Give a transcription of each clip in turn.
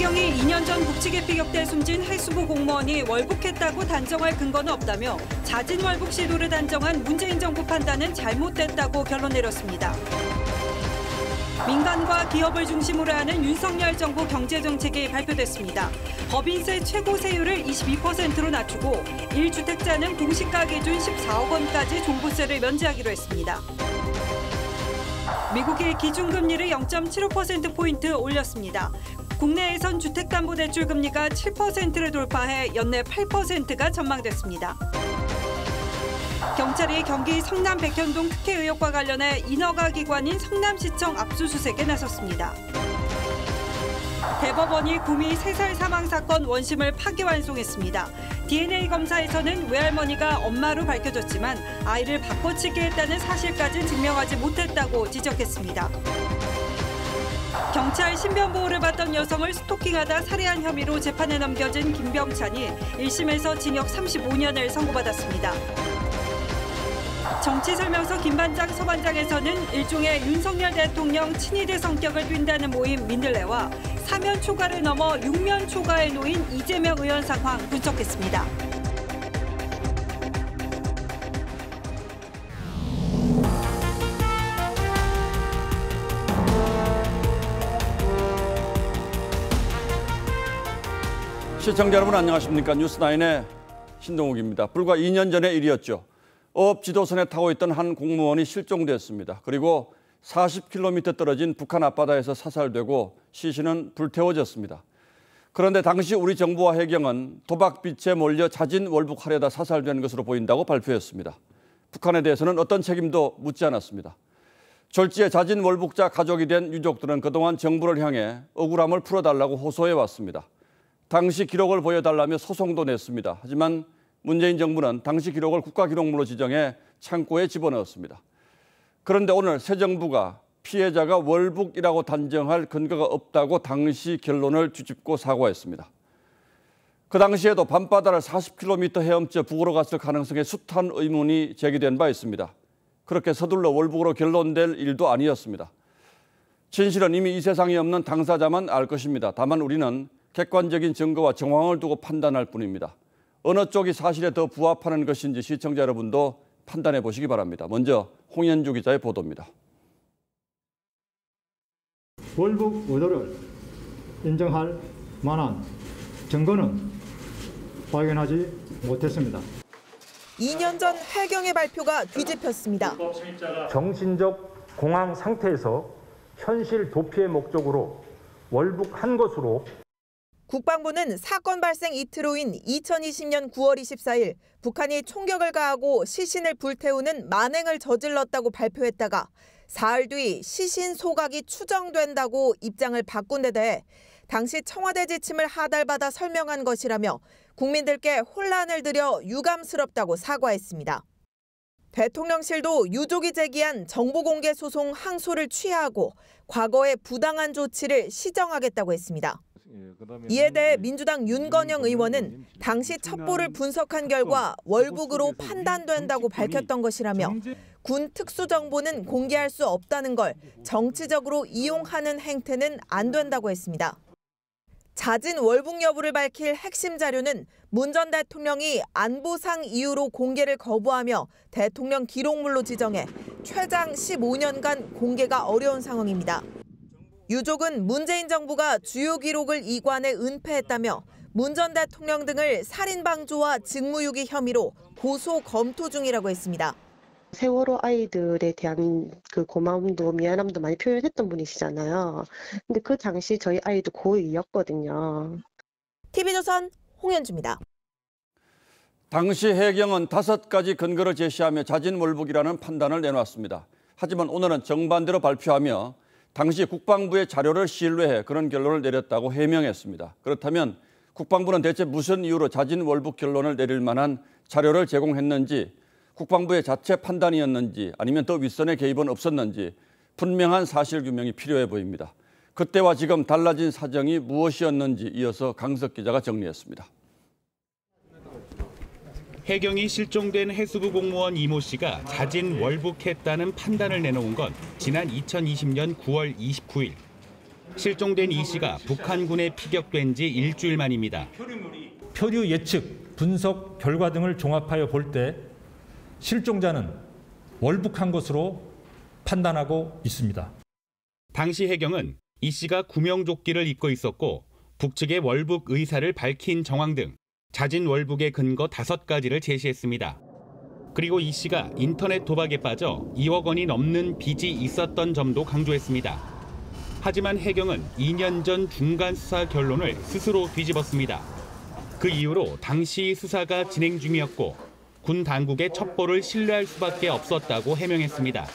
해경이 2년 전 북치계피 격대 숨진 해수부 공무원이 월북했다고 단정할 근거는 없다며 자진 월북 시도를 단정한 문재인 정부 판단은 잘못됐다고 결론 내렸습니다. 민간과 기업을 중심으로 하는 윤석열 정부 경제정책이 발표됐습니다. 법인세 최고 세율을 22%로 낮추고 1주택자는 공시가 기준 14억 원까지 종부세를 면제하기로 했습니다. 미국이 기준금리를 0.75%포인트 올렸습니다. 국내에선 주택담보대출 금리가 7%를 돌파해 연내 8%가 전망됐습니다. 경찰이 경기 성남 백현동 특혜 의혹과 관련해 인허가 기관인 성남시청 압수수색에 나섰습니다. 대법원이 구미 3살 사망 사건 원심을 파기환송했습니다. DNA 검사에서는 외할머니가 엄마로 밝혀졌지만 아이를 바꿔치기 했다는 사실까지는 증명하지 못했다고 지적했습니다. 경찰 신변보호를 받던 여성을 스토킹하다 살해한 혐의로 재판에 넘겨진 김병찬이 1심에서 징역 35년을 선고받았습니다. 정치설명서 김반장 서반장에서는 일종의 윤석열 대통령 친이대 성격을 띈다는 모임 민들레와 사면 초과를 넘어 6면 초과에 놓인 이재명 의원 상황 분석했습니다. 시청자 여러분 안녕하십니까? 뉴스9의 신동욱입니다. 불과 2년 전의 일이었죠. 어업 지도선에 타고 있던 한 공무원이 실종됐습니다. 그리고 40km 떨어진 북한 앞바다에서 사살되고 시신은 불태워졌습니다. 그런데 당시 우리 정부와 해경은 도박빚에 몰려 자진 월북하려다 사살된 것으로 보인다고 발표했습니다. 북한에 대해서는 어떤 책임도 묻지 않았습니다. 졸지에 자진 월북자 가족이 된 유족들은 그동안 정부를 향해 억울함을 풀어달라고 호소해왔습니다. 당시 기록을 보여달라며 소송도 냈습니다. 하지만 문재인 정부는 당시 기록을 국가기록물로 지정해 창고에 집어넣었습니다. 그런데 오늘 새 정부가 피해자가 월북이라고 단정할 근거가 없다고 당시 결론을 뒤집고 사과했습니다. 그 당시에도 밤바다를 40km 헤엄쳐 북으로 갔을 가능성에 숱한 의문이 제기된 바 있습니다. 그렇게 서둘러 월북으로 결론될 일도 아니었습니다. 진실은 이미 이 세상에 없는 당사자만 알 것입니다. 다만 우리는 객관적인 증거와 정황을 두고 판단할 뿐입니다. 어느 쪽이 사실에 더 부합하는 것인지 시청자 여러분도 판단해 보시기 바랍니다. 먼저 홍현주 기자의 보도입니다. 월북 의도를 인정할 만한 증거는 발견하지 못했습니다. 2년 전 해경의 발표가 뒤집혔습니다. 정신적 공황 상태에서 현실 도피의 목적으로 월북한 것으로 국방부는 사건 발생 이틀 후인 2020년 9월 24일 북한이 총격을 가하고 시신을 불태우는 만행을 저질렀다고 발표했다가 사흘 뒤 시신 소각이 추정된다고 입장을 바꾼 데 대해 당시 청와대 지침을 하달받아 설명한 것이라며 국민들께 혼란을 드려 유감스럽다고 사과했습니다. 대통령실도 유족이 제기한 정보공개 소송 항소를 취하하고 과거의 부당한 조치를 시정하겠다고 했습니다. 이에 대해 민주당 윤건영 의원은 당시 첩보를 분석한 결과 월북으로 판단된다고 밝혔던 것이라며 군 특수정보는 공개할 수 없다는 걸 정치적으로 이용하는 행태는 안 된다고 했습니다. 자진 월북 여부를 밝힐 핵심 자료는 문 전 대통령이 안보상 이유로 공개를 거부하며 대통령 기록물로 지정해 최장 15년간 공개가 어려운 상황입니다. 유족은 문재인 정부가 주요 기록을 이관해 은폐했다며 문 전 대통령 등을 살인방조와 직무유기 혐의로 고소 검토 중이라고 했습니다. 세월호 아이들에 대한 그 고마움도 미안함도 많이 표현했던 분이시잖아요. 근데 그 당시 저희 아이도 고2였거든요. TV조선 홍현주입니다. 당시 해경은 5가지 근거를 제시하며 자진 월북이라는 판단을 내놨습니다. 하지만 오늘은 정반대로 발표하며 당시 국방부의 자료를 신뢰해 그런 결론을 내렸다고 해명했습니다. 그렇다면 국방부는 대체 무슨 이유로 자진 월북 결론을 내릴 만한 자료를 제공했는지, 국방부의 자체 판단이었는지 아니면 더 윗선의 개입은 없었는지 분명한 사실 규명이 필요해 보입니다. 그때와 지금 달라진 사정이 무엇이었는지 이어서 강석 기자가 정리했습니다. 해경이 실종된 해수부 공무원 이모 씨가 자진 월북했다는 판단을 내놓은 건 지난 2020년 9월 29일. 실종된 이 씨가 북한군에 피격된 지 일주일 만입니다. 표류 예측, 분석 결과 등을 종합하여 볼 때 실종자는 월북한 것으로 판단하고 있습니다. 당시 해경은 이 씨가 구명조끼를 입고 있었고 북측의 월북 의사를 밝힌 정황 등 자진 월북의 근거 5가지를 제시했습니다. 그리고 이 씨가 인터넷 도박에 빠져 2억 원이 넘는 빚이 있었던 점도 강조했습니다. 하지만 해경은 2년 전 중간 수사 결론을 스스로 뒤집었습니다. 그 이후로 당시 수사가 진행 중이었고 군 당국의 첩보를 신뢰할 수밖에 없었다고 해명했습니다.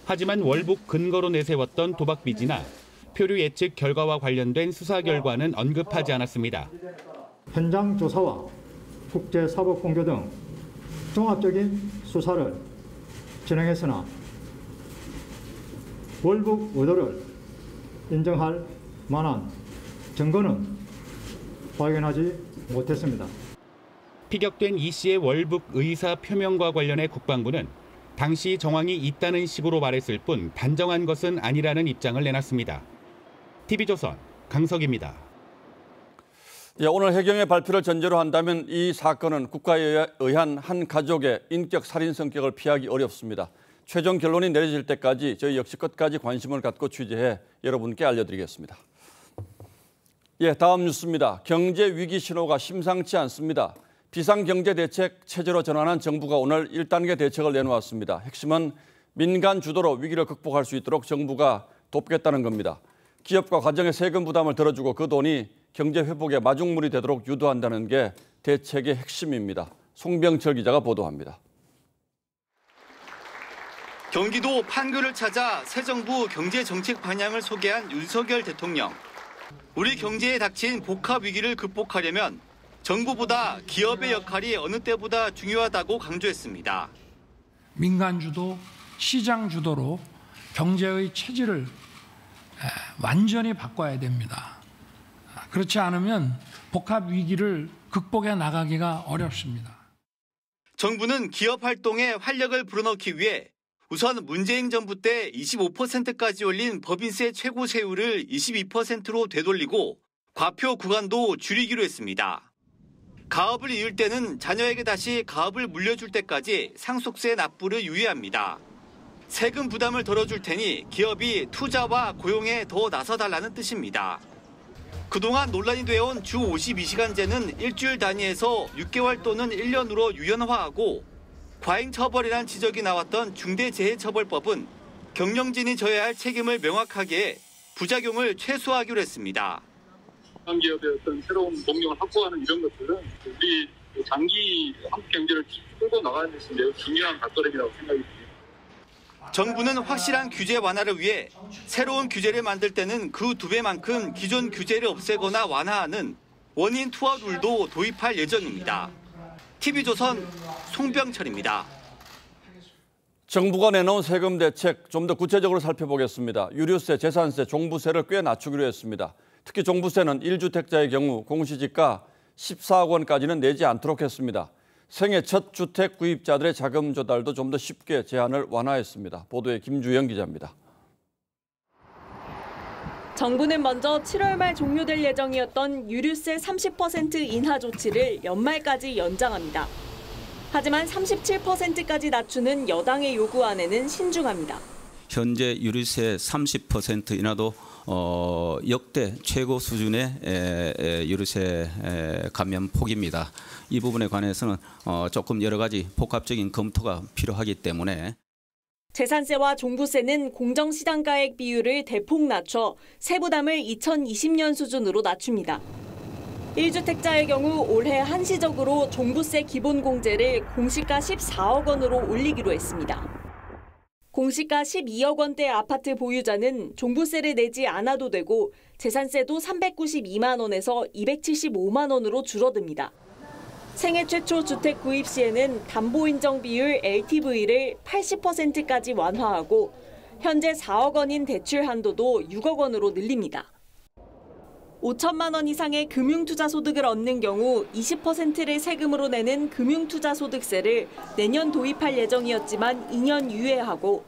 하지만 월북 근거로 내세웠던 도박 빚이나 표류 예측 결과와 관련된 수사 결과는 언급하지 않았습니다. 현장 조사와 국제사법 공조 등 종합적인 수사를 진행했으나 월북 의도를 인정할 만한 증거는 발견하지 못했습니다. 피격된 이 씨의 월북 의사 표명과 관련해 국방부는 당시 정황이 있다는 식으로 말했을 뿐 단정한 것은 아니라는 입장을 내놨습니다. TV조선 강석입니다. 오늘 해경의 발표를 전제로 한다면 이 사건은 국가에 의한 한 가족의 인격 살인 성격을 피하기 어렵습니다. 최종 결론이 내려질 때까지 저희 역시 끝까지 관심을 갖고 취재해 여러분께 알려드리겠습니다. 다음 뉴스입니다. 경제 위기 신호가 심상치 않습니다. 비상경제대책 체제로 전환한 정부가 오늘 1단계 대책을 내놓았습니다. 핵심은 민간 주도로 위기를 극복할 수 있도록 정부가 돕겠다는 겁니다. 기업과 가정의 세금 부담을 덜어주고 그 돈이 경제 회복의 마중물이 되도록 유도한다는 게 대책의 핵심입니다. 송병철 기자가 보도합니다. 경기도 판교를 찾아 새 정부 경제정책 방향을 소개한 윤석열 대통령. 우리 경제에 닥친 복합 위기를 극복하려면 정부보다 기업의 역할이 어느 때보다 중요하다고 강조했습니다. 민간 주도, 시장 주도로 경제의 체질을 완전히 바꿔야 됩니다. 그렇지 않으면 복합 위기를 극복해 나가기가 어렵습니다. 정부는 기업 활동에 활력을 불어넣기 위해 우선 문재인 정부 때 25%까지 올린 법인세 최고 세율을 22%로 되돌리고 과표 구간도 줄이기로 했습니다. 가업을 이을 때는 자녀에게 다시 가업을 물려줄 때까지 상속세 납부를 유예합니다. 세금 부담을 덜어줄 테니 기업이 투자와 고용에 더 나서달라는 뜻입니다. 그동안 논란이 되어온 주 52시간제는 일주일 단위에서 6개월 또는 1년으로 유연화하고 과잉처벌이란 지적이 나왔던 중대재해처벌법은 경영진이 져야 할 책임을 명확하게 해 부작용을 최소화하기로 했습니다. 기업의 어떤 새로운 동력을 확보하는 이런 것들은 우리 장기 한국 경제를 끌고 나가는 데 매우 중요한 발걸음이라고 생각이 듭니다. 정부는 확실한 규제 완화를 위해 새로운 규제를 만들 때는 그 2배만큼 기존 규제를 없애거나 완화하는 원인 투하 룰도 도입할 예정입니다. TV조선 송병철입니다. 정부가 내놓은 세금 대책 좀 더 구체적으로 살펴보겠습니다. 유류세, 재산세, 종부세를 꽤 낮추기로 했습니다. 특히 종부세는 1주택자의 경우 공시지가 14억 원까지는 내지 않도록 했습니다. 생애 첫 주택 구입자들의 자금 조달도 좀 더 쉽게 제한을 완화했습니다. 보도에 김주영 기자입니다. 정부는 먼저 7월 말 종료될 예정이었던 유류세 30% 인하 조치를 연말까지 연장합니다. 하지만 37%까지 낮추는 여당의 요구안에는 신중합니다. 현재 유류세 30% 인하도 역대 최고 수준의 유류세 감면 폭입니다. 이 부분에 관해서는 조금 여러 가지 복합적인 검토가 필요하기 때문에 재산세와 종부세는 공정시장가액 비율을 대폭 낮춰 세부담을 2020년 수준으로 낮춥니다. 1주택자의 경우 올해 한시적으로 종부세 기본공제를 공시가 14억 원으로 올리기로 했습니다. 공시가 12억 원대 아파트 보유자는 종부세를 내지 않아도 되고 재산세도 392만 원에서 275만 원으로 줄어듭니다. 생애 최초 주택 구입 시에는 담보인정 비율 LTV를 80%까지 완화하고 현재 4억 원인 대출 한도도 6억 원으로 늘립니다. 5천만 원 이상의 금융투자소득을 얻는 경우 20%를 세금으로 내는 금융투자소득세를 내년 도입할 예정이었지만 2년 유예하고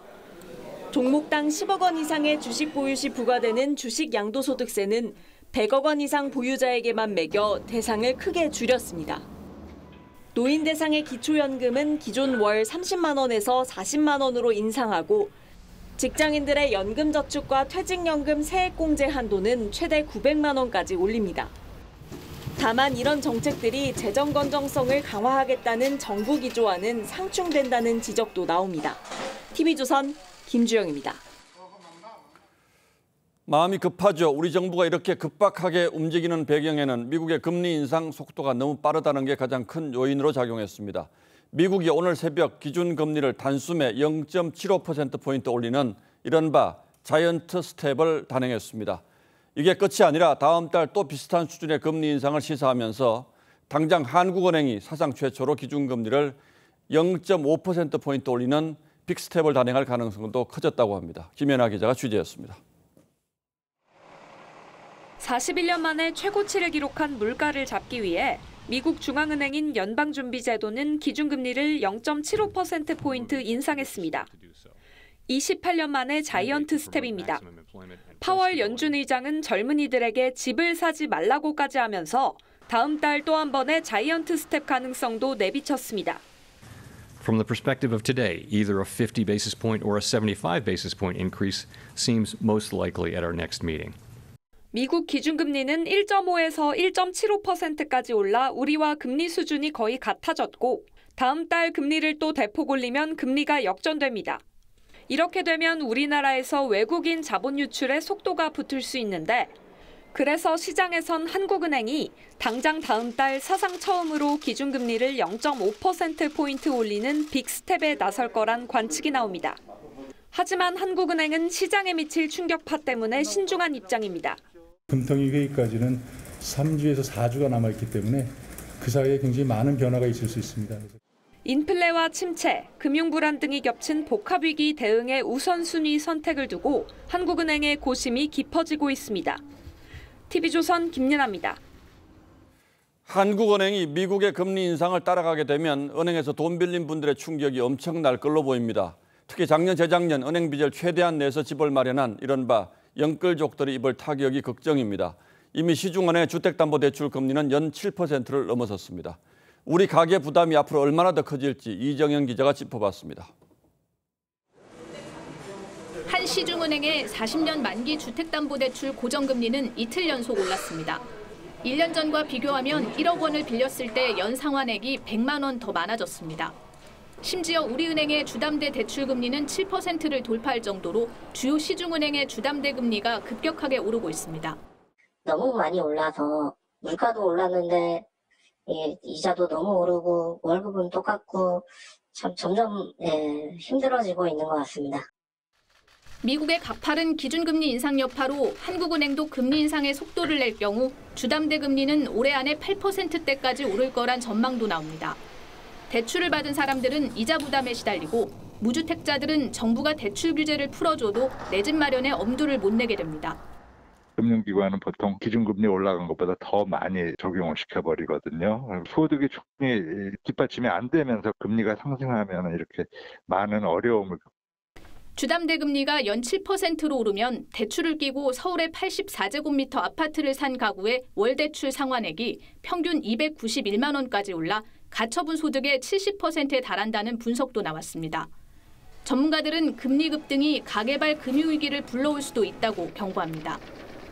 종목당 10억 원 이상의 주식 보유 시 부과되는 주식 양도소득세는 100억 원 이상 보유자에게만 매겨 대상을 크게 줄였습니다. 노인 대상의 기초연금은 기존 월 30만 원에서 40만 원으로 인상하고 직장인들의 연금저축과 퇴직연금 세액공제 한도는 최대 900만 원까지 올립니다. 다만 이런 정책들이 재정 건전성을 강화하겠다는 정부 기조와는 상충된다는 지적도 나옵니다. TV조선 김주영입니다. 마음이 급하죠. 우리 정부가 이렇게 급박하게 움직이는 배경에는 미국의 금리 인상 속도가 너무 빠르다는 게 가장 큰 요인으로 작용했습니다. 미국이 오늘 새벽 기준금리를 단숨에 0.75%포인트 올리는 이른바 자이언트 스텝을 단행했습니다. 이게 끝이 아니라 다음 달 또 비슷한 수준의 금리 인상을 시사하면서 당장 한국은행이 사상 최초로 기준금리를 0.5%포인트 올리는 빅스텝을 단행할 가능성도 커졌다고 합니다. 김연아 기자가 취재했습니다. 41년 만에 최고치를 기록한 물가를 잡기 위해 미국 중앙은행인 연방준비제도는 기준금리를 0.75%포인트 인상했습니다. 28년 만에 자이언트 스텝입니다. 파월 연준 의장은 젊은이들에게 집을 사지 말라고까지 하면서 다음 달 또 한 번의 자이언트 스텝 가능성도 내비쳤습니다. From the perspective of today, either a 50 basis point or a 75 basis point increase seems most likely at our next meeting. 미국 기준금리는 1.5에서 1.75%까지 올라 우리와 금리 수준이 거의 같아졌고 다음 달 금리를 또 대폭 올리면 금리가 역전됩니다. 이렇게 되면 우리나라에서 외국인 자본 유출의 속도가 붙을 수 있는데 그래서 시장에선 한국은행이 당장 다음 달 사상 처음으로 기준금리를 0.5%포인트 올리는 빅스텝에 나설 거란 관측이 나옵니다. 하지만 한국은행은 시장에 미칠 충격파 때문에 신중한 입장입니다. 금통위 회의까지는 3주에서 4주가 남아있기 때문에 그 사이에 굉장히 많은 변화가 있을 수 있습니다. 인플레와 침체, 금융불안 등이 겹친 복합위기 대응의 우선순위 선택을 두고 한국은행의 고심이 깊어지고 있습니다. TV조선 김연아입니다. 한국은행이 미국의 금리 인상을 따라가게 되면 은행에서 돈 빌린 분들의 충격이 엄청날 걸로 보입니다. 특히 작년, 재작년 은행 빚을 최대한 내서 집을 마련한 이른바 영끌족들이 입을 타격이 걱정입니다. 이미 시중은행의 주택담보대출 금리는 연 7%를 넘어섰습니다. 우리 가계 부담이 앞으로 얼마나 더 커질지 이정현 기자가 짚어봤습니다. 한 시중은행의 40년 만기 주택담보대출 고정금리는 이틀 연속 올랐습니다. 1년 전과 비교하면 1억 원을 빌렸을 때 연 상환액이 100만 원 더 많아졌습니다. 심지어 우리은행의 주담대 대출금리는 7%를 돌파할 정도로 주요 시중은행의 주담대 금리가 급격하게 오르고 있습니다. 너무 많이 올라서 물가도 올랐는데 이자도 너무 오르고 월급은 똑같고 참 점점 힘들어지고 있는 것 같습니다. 미국의 가파른 기준금리 인상 여파로 한국은행도 금리 인상의 속도를 낼 경우 주담대 금리는 올해 안에 8%대까지 오를 거란 전망도 나옵니다. 대출을 받은 사람들은 이자 부담에 시달리고 무주택자들은 정부가 대출 규제를 풀어줘도 내 집 마련에 엄두를 못 내게 됩니다. 금융기관은 보통 기준금리 올라간 것보다 더 많이 적용을 시켜버리거든요. 소득이 충분히 뒷받침이 안 되면서 금리가 상승하면 이렇게 많은 어려움을. 주담대 금리가 연 7%로 오르면 대출을 끼고 서울의 84제곱미터 아파트를 산 가구의 월 대출 상환액이 평균 291만 원까지 올라 가처분 소득의 70%에 달한다는 분석도 나왔습니다. 전문가들은 금리 급등이 가계발 금융위기를 불러올 수도 있다고 경고합니다.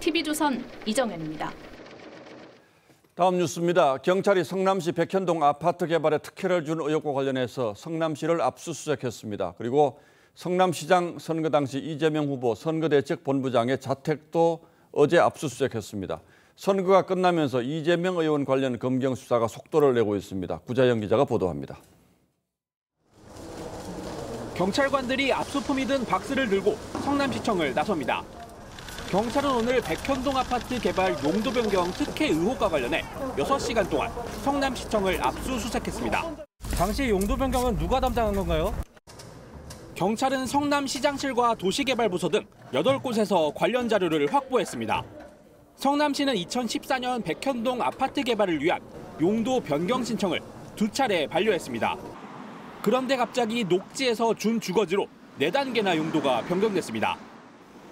TV조선 이정현입니다. 다음 뉴스입니다. 경찰이 성남시 백현동 아파트 개발에 특혜를 준 의혹과 관련해서 성남시를 압수수색했습니다. 그리고 성남시장 선거 당시 이재명 후보 선거대책본부장의 자택도 어제 압수수색했습니다. 선거가 끝나면서 이재명 의원 관련 검경 수사가 속도를 내고 있습니다. 구자영 기자가 보도합니다. 경찰관들이 압수품이 든 박스를 들고 성남시청을 나섭니다. 경찰은 오늘 백현동 아파트 개발 용도 변경 특혜 의혹과 관련해 6시간 동안 성남시청을 압수수색했습니다. 당시 용도 변경은 누가 담당한 건가요? 경찰은 성남시장실과 도시개발부서 등 8곳에서 관련 자료를 확보했습니다. 성남시는 2014년 백현동 아파트 개발을 위한 용도 변경 신청을 2차례 반려했습니다. 그런데 갑자기 녹지에서 준 주거지로 4단계나 용도가 변경됐습니다.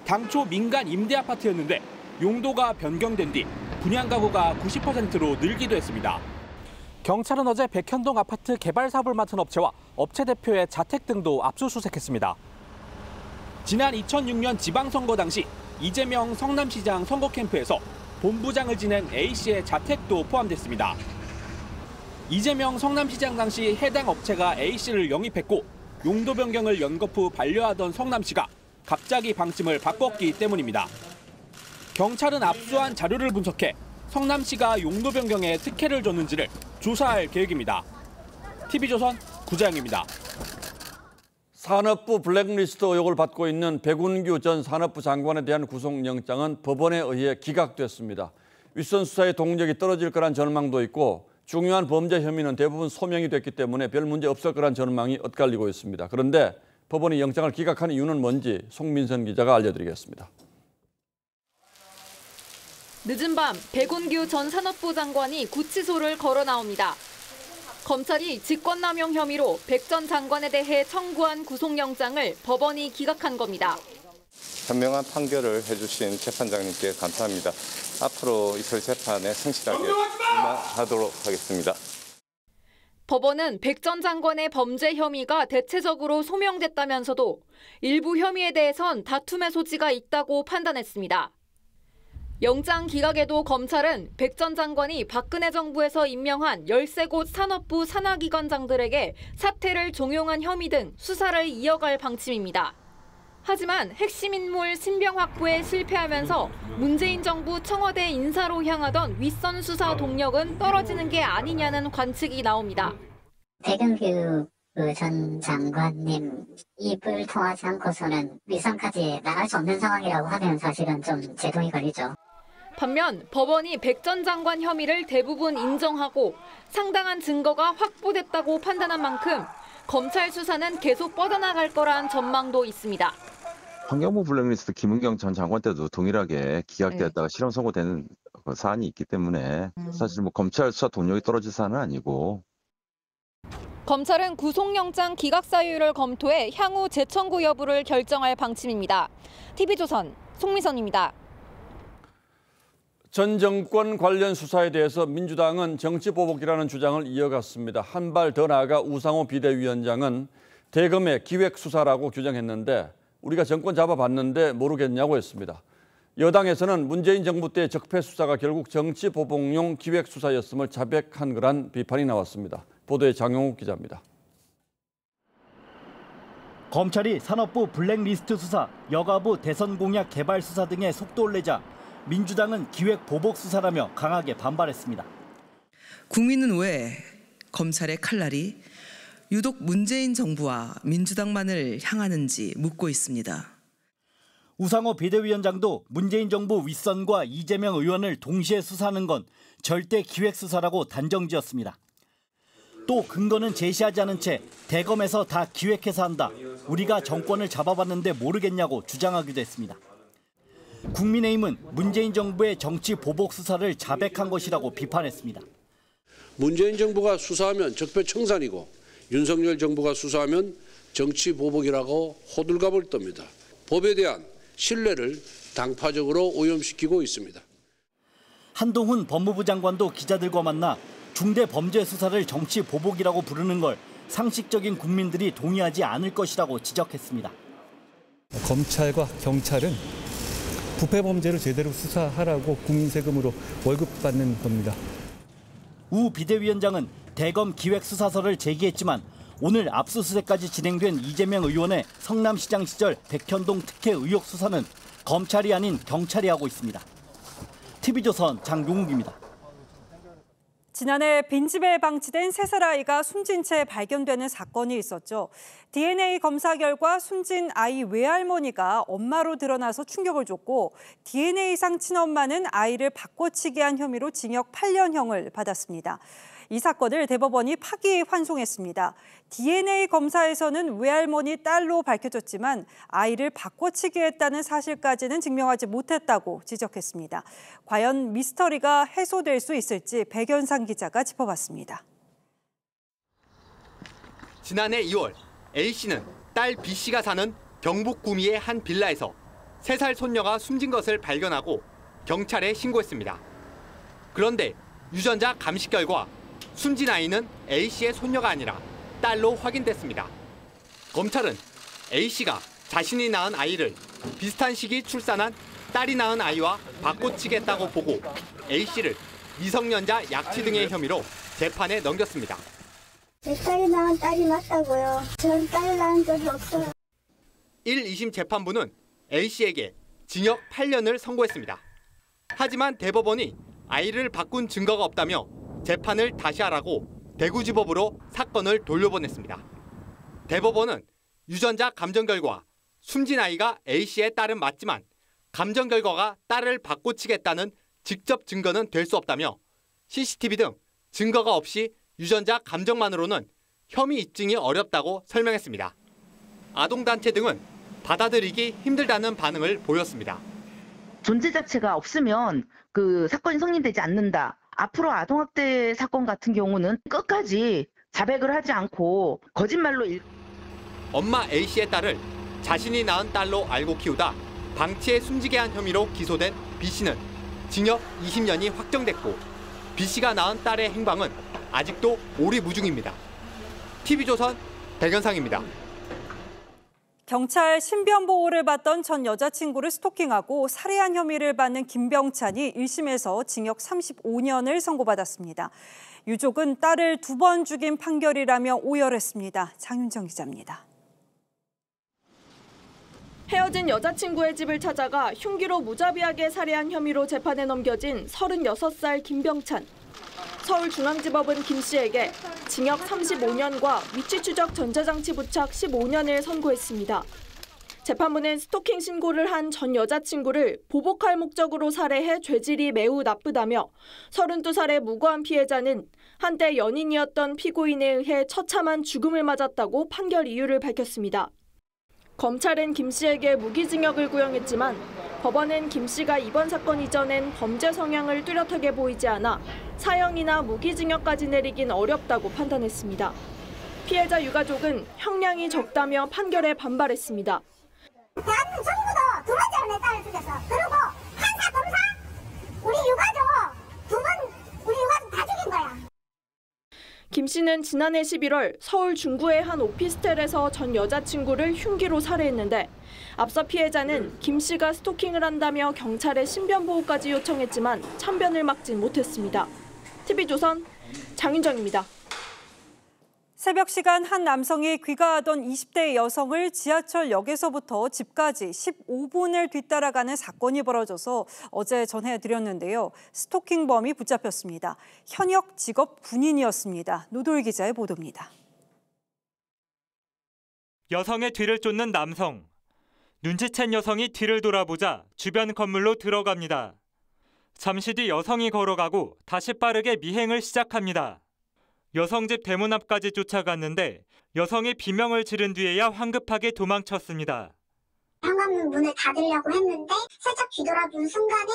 당초 민간 임대 아파트였는데 용도가 변경된 뒤 분양 가구가 90%로 늘기도 했습니다. 경찰은 어제 백현동 아파트 개발 사업을 맡은 업체와 업체 대표의 자택 등도 압수수색했습니다. 지난 2006년 지방선거 당시 이재명 성남시장 선거 캠프에서 본부장을 지낸 A씨의 자택도 포함됐습니다. 이재명 성남시장 당시 해당 업체가 A씨를 영입했고 용도 변경을 연거푸 후 반려하던 성남시가 갑자기 방침을 바꿨기 때문입니다. 경찰은 압수한 자료를 분석해 성남시가 용도 변경에 특혜를 줬는지를 조사할 계획입니다. TV조선 구자영입니다. 산업부 블랙리스트 의혹을 받고 있는 백운규 전 산업부 장관에 대한 구속영장은 법원에 의해 기각됐습니다. 윗선 수사의 동력이 떨어질 거란 전망도 있고 중요한 범죄 혐의는 대부분 소명이 됐기 때문에 별 문제 없을 거란 전망이 엇갈리고 있습니다. 그런데 법원이 영장을 기각한 이유는 뭔지 송민선 기자가 알려드리겠습니다. 늦은 밤 백운규 전 산업부 장관이 구치소를 걸어 나옵니다. 검찰이 직권남용 혐의로 백 전 장관에 대해 청구한 구속영장을 법원이 기각한 겁니다. 현명한 판결을 해주신 재판장님께 감사합니다. 앞으로 이틀 재판에 성실하게 임하도록 하겠습니다. 법원은 백 전 장관의 범죄 혐의가 대체적으로 소명됐다면서도 일부 혐의에 대해선 다툼의 소지가 있다고 판단했습니다. 영장 기각에도 검찰은 백 전 장관이 박근혜 정부에서 임명한 13곳 산업부 산하기관장들에게 사퇴를 종용한 혐의 등 수사를 이어갈 방침입니다. 하지만 핵심 인물 신병 확보에 실패하면서 문재인 정부 청와대 인사로 향하던 윗선 수사 동력은 떨어지는 게 아니냐는 관측이 나옵니다. 백운규 전 장관님 입을 통하지 않고서는 윗선까지 나갈 수 없는 상황이라고 하면 사실은 좀 제동이 걸리죠. 반면 법원이 백 전 장관 혐의를 대부분 인정하고 상당한 증거가 확보됐다고 판단한 만큼 검찰 수사는 계속 뻗어나갈 거란 전망도 있습니다. 환경부 블랙리스트 김은경 전 장관 때도 동일하게 기각되었다가 실형 선고되는 사안이 있기 때문에 사실 검찰 수사 동력이 떨어질 사안은 아니고. 검찰은 구속영장 기각 사유를 검토해 향후 재청구 여부를 결정할 방침입니다. TV조선 송미선입니다. 전 정권 관련 수사에 대해서 민주당은 정치보복이라는 주장을 이어갔습니다. 한 발 더 나아가 우상호 비대위원장은 대검의 기획수사라고 규정했는데 우리가 정권 잡아봤는데 모르겠냐고 했습니다. 여당에서는 문재인 정부 때 적폐수사가 결국 정치보복용 기획수사였음을 자백한 거란 비판이 나왔습니다. 보도에 장용욱 기자입니다. 검찰이 산업부 블랙리스트 수사, 여가부 대선 공약 개발 수사 등에 속도를 내자 민주당은 기획 보복 수사라며 강하게 반발했습니다. 국민은 왜 검찰의 칼날이 유독 문재인 정부와 민주당만을 향하는지 묻고 있습니다. 우상호 비대위원장도 문재인 정부 윗선과 이재명 의원을 동시에 수사하는 건 절대 기획 수사라고 단정지었습니다. 또 근거는 제시하지 않은 채 대검에서 다 기획해서 한다. 우리가 정권을 잡아봤는데 모르겠냐고 주장하기도 했습니다. 국민의힘은 문재인 정부의 정치 보복 수사를 자백한 것이라고 비판했습니다. 문재인 정부가 수사하면 적폐청산이고 윤석열 정부가 수사하면 정치 보복이라고 호들갑을 떱니다. 법에 대한 신뢰를 당파적으로 오염시키고 있습니다. 한동훈 법무부 장관도 기자들과 만나 중대 범죄 수사를 정치 보복이라고 부르는 걸 상식적인 국민들이 동의하지 않을 것이라고 지적했습니다. 검찰과 경찰은 부패 범죄를 제대로 수사하라고 국민 세금으로 월급 받는 겁니다. 우 비대위원장은 대검 기획수사서를 제기했지만 오늘 압수수색까지 진행된 이재명 의원의 성남시장 시절 백현동 특혜 의혹 수사는 검찰이 아닌 경찰이 하고 있습니다. TV조선 장용욱입니다. 지난해 빈집에 방치된 3살 아이가 숨진 채 발견되는 사건이 있었죠. DNA 검사 결과 숨진 아이 외할머니가 엄마로 드러나서 충격을 줬고 DNA상 친엄마는 아이를 바꿔치기 한 혐의로 징역 8년형을 받았습니다. 이 사건을 대법원이 파기환송했습니다. DNA 검사에서는 외할머니 딸로 밝혀졌지만 아이를 바꿔치기 했다는 사실까지는 증명하지 못했다고 지적했습니다. 과연 미스터리가 해소될 수 있을지 백연상 기자가 짚어봤습니다. 지난해 2월 A씨는 딸 B씨가 사는 경북 구미의 한 빌라에서 3살 손녀가 숨진 것을 발견하고 경찰에 신고했습니다. 그런데 유전자 감식 결과 숨진 아이는 A씨의 손녀가 아니라 딸로 확인됐습니다. 검찰은 A씨가 자신이 낳은 아이를 비슷한 시기 출산한 딸이 낳은 아이와 바꿔치겠다고 보고 A씨를 미성년자 약취 등의 혐의로 재판에 넘겼습니다. 제 딸이 낳은 딸이 맞다고요. 전 딸 낳은 적이 없어요. 1, 2심 재판부는 A씨에게 징역 8년을 선고했습니다. 하지만 대법원이 아이를 바꾼 증거가 없다며 재판을 다시 하라고 대구지법으로 사건을 돌려보냈습니다. 대법원은 유전자 감정 결과 숨진 아이가 A씨의 딸은 맞지만 감정 결과가 딸을 바꿔치겠다는 직접 증거는 될 수 없다며 CCTV 등 증거가 없이 유전자 감정만으로는 혐의 입증이 어렵다고 설명했습니다. 아동단체 등은 받아들이기 힘들다는 반응을 보였습니다. 존재 자체가 없으면 그 사건이 성립되지 않는다. 앞으로 아동학대 사건 같은 경우는 끝까지 자백을 하지 않고 거짓말로 엄마 A씨의 딸을 자신이 낳은 딸로 알고 키우다 방치해 숨지게 한 혐의로 기소된 B씨는 징역 20년이 확정됐고 B씨가 낳은 딸의 행방은 아직도 오리무중입니다. TV조선 백연상입니다. 경찰 신변 보호를 받던 전 여자친구를 스토킹하고 살해한 혐의를 받는 김병찬이 1심에서 징역 35년을 선고받았습니다. 유족은 딸을 2번 죽인 판결이라며 오열했습니다. 장윤정 기자입니다. 헤어진 여자친구의 집을 찾아가 흉기로 무자비하게 살해한 혐의로 재판에 넘겨진 36살 김병찬. 서울중앙지법은 김 씨에게 징역 35년과 위치추적 전자장치 부착 15년을 선고했습니다. 재판부는 스토킹 신고를 한 전 여자친구를 보복할 목적으로 살해해 죄질이 매우 나쁘다며 32살의 무고한 피해자는 한때 연인이었던 피고인에 의해 처참한 죽음을 맞았다고 판결 이유를 밝혔습니다. 검찰은 김 씨에게 무기징역을 구형했지만 법원은 김 씨가 이번 사건 이전엔 범죄 성향을 뚜렷하게 보이지 않아 사형이나 무기징역까지 내리긴 어렵다고 판단했습니다. 피해자 유가족은 형량이 적다며 판결에 반발했습니다. 대한민국 정부도 2번째로 내 딸을 죽였어. 그리고 판사, 검사, 우리 유가족 우리 유가족 다 죽인 거야. 김 씨는 지난해 11월 서울 중구의 한 오피스텔에서 전 여자친구를 흉기로 살해했는데 앞서 피해자는 김 씨가 스토킹을 한다며 경찰에 신변보호까지 요청했지만 참변을 막지 못했습니다. TV조선 장윤정입니다. 새벽 시간 한 남성이 귀가하던 20대 여성을 지하철역에서부터 집까지 15분을 뒤따라가는 사건이 벌어져서 어제 전해드렸는데요. 스토킹범이 붙잡혔습니다. 현역 직업 군인이었습니다. 노도일 기자의 보도입니다. 여성의 뒤를 쫓는 남성. 눈치챈 여성이 뒤를 돌아보자 주변 건물로 들어갑니다. 잠시 뒤 여성이 걸어가고 다시 빠르게 미행을 시작합니다. 여성 집 대문 앞까지 쫓아갔는데 여성이 비명을 지른 뒤에야 황급하게 도망쳤습니다. 현관문 문을 닫으려고 했는데 살짝 뒤돌아본 순간에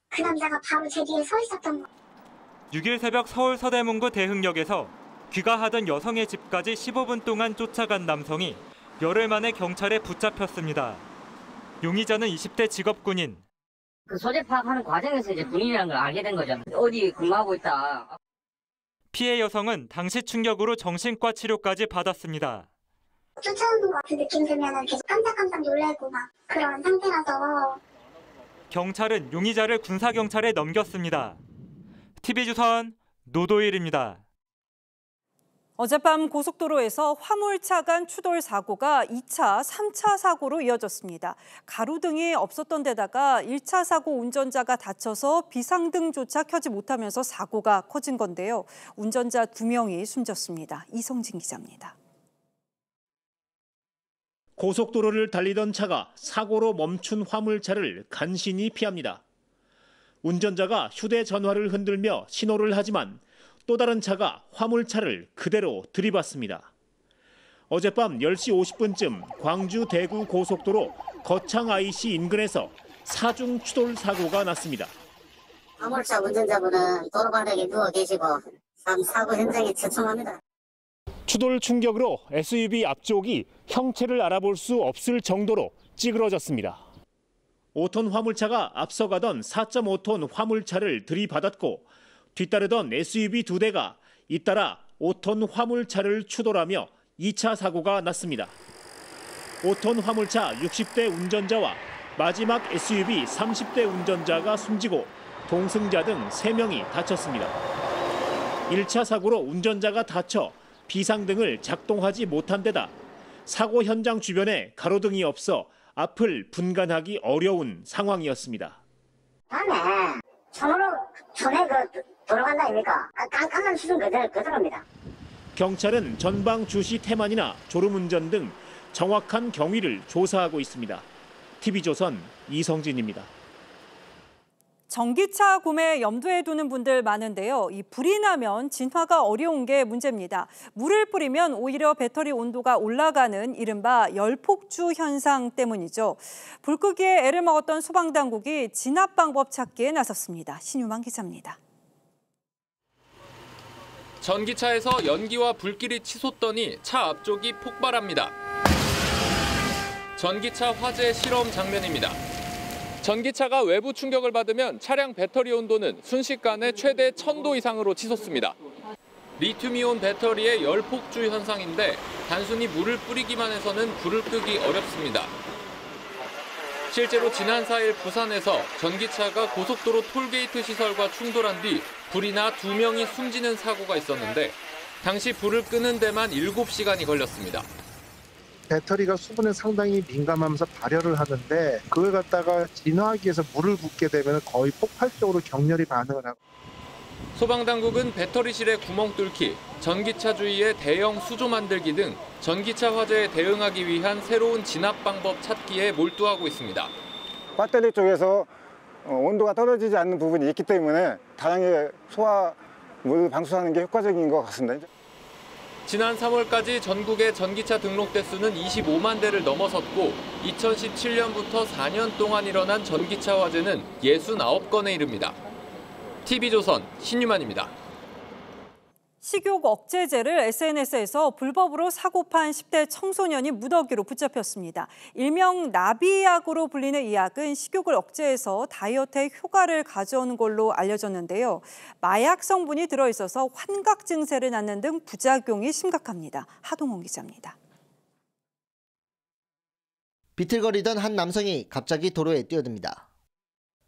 그 남자가 바로 제 뒤에 서 있었던 거예요. 6일 새벽 서울 서대문구 대흥역에서 귀가하던 여성의 집까지 15분 동안 쫓아간 남성이 열흘 만에 경찰에 붙잡혔습니다. 용의자는 20대 직업군인. 그 소재 파악하는 과정에서 이제 군인이라는 걸 알게 된 거죠. 어디 근무하고 있다. 피해 여성은 당시 충격으로 정신과 치료까지 받았습니다. 쫓아오는 것 같은 느낌 들면 계속 깜짝깜짝 놀래고 막 그런 상태라서. 경찰은 용의자를 군사경찰에 넘겼습니다. TV조선 노도일입니다. 어젯밤 고속도로에서 화물차 간 추돌 사고가 2차, 3차 사고로 이어졌습니다. 가로등이 없었던 데다가 1차 사고 운전자가 다쳐서 비상등조차 켜지 못하면서 사고가 커진 건데요. 운전자 2명이 숨졌습니다. 이성진 기자입니다. 고속도로를 달리던 차가 사고로 멈춘 화물차를 간신히 피합니다. 운전자가 휴대전화를 흔들며 신호를 하지만 또 다른 차가 화물차를 그대로 들이받습니다. 어젯밤 10시 50분쯤 광주 대구 고속도로 거창 IC 인근에서 사중 추돌 사고가 났습니다. 화물차 운전자분은 도로 바닥에 누워 계시고 사고 현장에 처참합니다. 추돌 충격으로 SUV 앞쪽이 형체를 알아볼 수 없을 정도로 찌그러졌습니다. 5톤 화물차가 앞서가던 4.5톤 화물차를 들이받았고 뒤따르던 SUV 2대가 잇따라 5톤 화물차를 추돌하며 2차 사고가 났습니다. 5톤 화물차 60대 운전자와 마지막 SUV 30대 운전자가 숨지고 동승자 등 3명이 다쳤습니다. 1차 사고로 운전자가 다쳐 비상등을 작동하지 못한 데다 사고 현장 주변에 가로등이 없어 앞을 분간하기 어려운 상황이었습니다. 다음에 천으로 천에 돌아간다 아닙니까? 깜깜한 수준 그대로입니다. 경찰은 전방 주시 태만이나 졸음운전 등 정확한 경위를 조사하고 있습니다. TV조선 이성진입니다. 전기차 구매 염두에 두는 분들 많은데요. 이 불이 나면 진화가 어려운 게 문제입니다. 물을 뿌리면 오히려 배터리 온도가 올라가는 이른바 열폭주 현상 때문이죠. 불 끄기에 애를 먹었던 소방당국이 진압 방법 찾기에 나섰습니다. 신유만 기자입니다. 전기차에서 연기와 불길이 치솟더니 차 앞쪽이 폭발합니다. 전기차 화재 실험 장면입니다. 전기차가 외부 충격을 받으면 차량 배터리 온도는 순식간에 최대 1000도 이상으로 치솟습니다. 리튬이온 배터리의 열폭주 현상인데 단순히 물을 뿌리기만 해서는 불을 끄기 어렵습니다. 실제로 지난 4일 부산에서 전기차가 고속도로 톨게이트 시설과 충돌한 뒤 불이 나 2명이 숨지는 사고가 있었는데 당시 불을 끄는 데만 7시간이 걸렸습니다. 배터리가 수분에 상당히 민감하면서 발열을 하는데 그걸 갖다가 진화하기 위해서 물을 붓게 되면 거의 폭발적으로 격렬히 반응을 하고. 소방당국은 배터리실에 구멍 뚫기, 전기차 주위에 대형 수조 만들기 등 전기차 화재에 대응하기 위한 새로운 진압 방법 찾기에 몰두하고 있습니다. 배터리 쪽에서 온도가 떨어지지 않는 부분이 있기 때문에 다량의 소화 물을 방수하는 게 효과적인 것 같습니다. 지난 3월까지 전국의 전기차 등록 대수는 25만 대를 넘어섰고 2017년부터 4년 동안 일어난 전기차 화재는 69건에 이릅니다. TV조선 신유만입니다. 식욕 억제제를 SNS에서 불법으로 사고 판 10대 청소년이 무더기로 붙잡혔습니다. 일명 나비약으로 불리는 이 약은 식욕을 억제해서 다이어트에 효과를 가져오는 걸로 알려졌는데요. 마약 성분이 들어있어서 환각 증세를 낳는 등 부작용이 심각합니다. 하동원 기자입니다. 비틀거리던 한 남성이 갑자기 도로에 뛰어듭니다.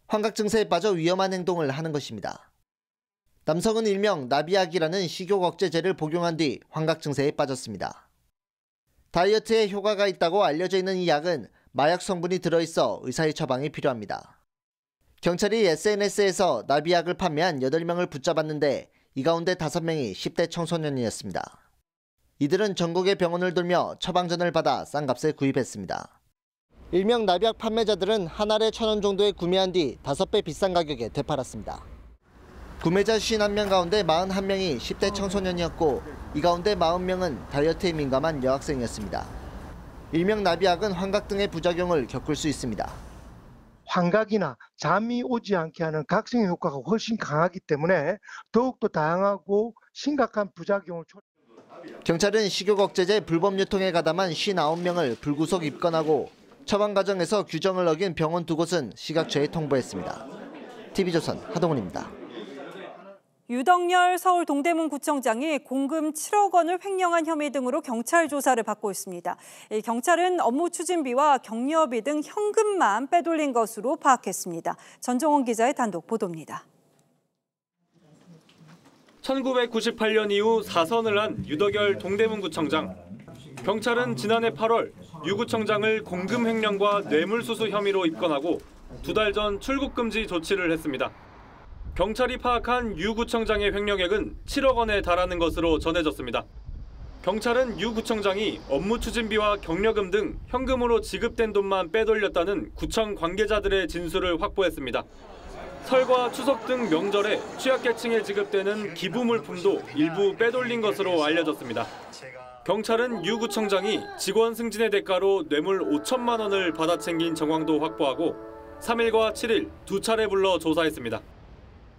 환각 증세에 빠져 위험한 행동을 하는 것입니다. 남성은 일명 나비약이라는 식욕 억제제를 복용한 뒤 환각 증세에 빠졌습니다. 다이어트에 효과가 있다고 알려져 있는 이 약은 마약 성분이 들어있어 의사의 처방이 필요합니다. 경찰이 SNS에서 나비약을 판매한 8명을 붙잡았는데 이 가운데 5명이 10대 청소년이었습니다. 이들은 전국의 병원을 돌며 처방전을 받아 싼 값에 구입했습니다. 일명 나비약 판매자들은 한 알에 1,000원 정도에 구매한 뒤 5배 비싼 가격에 되팔았습니다. 구매자 51명 가운데 41명이 10대 청소년이었고 이 가운데 40명은 다이어트에 민감한 여학생이었습니다. 일명 나비약은 환각 등의 부작용을 겪을 수 있습니다. 환각이나 잠이 오지 않게 하는 각성의 효과가 훨씬 강하기 때문에 더욱더 다양하고 심각한 부작용을 경찰은 식욕 억제제 불법 유통에 가담한 59명을 불구속 입건하고 처방 과정에서 규정을 어긴 병원 2곳은 식약처에 통보했습니다. TV조선 하동훈입니다. 유덕열 서울 동대문구청장이 공금 7억 원을 횡령한 혐의 등으로 경찰 조사를 받고 있습니다. 경찰은 업무 추진비와 격려비 등 현금만 빼돌린 것으로 파악했습니다. 전정원 기자의 단독 보도입니다. 1998년 이후 4선을 한 유덕열 동대문구청장. 경찰은 지난해 8월 유 구청장을 공금 횡령과 뇌물수수 혐의로 입건하고 2달 전 출국 금지 조치를 했습니다. 경찰이 파악한 유 구청장의 횡령액은 7억 원에 달하는 것으로 전해졌습니다. 경찰은 유 구청장이 업무 추진비와 격려금 등 현금으로 지급된 돈만 빼돌렸다는 구청 관계자들의 진술을 확보했습니다. 설과 추석 등 명절에 취약계층에 지급되는 기부 물품도 일부 빼돌린 것으로 알려졌습니다. 경찰은 유 구청장이 직원 승진의 대가로 뇌물 5천만 원을 받아 챙긴 정황도 확보하고 3일과 7일 2차례 불러 조사했습니다.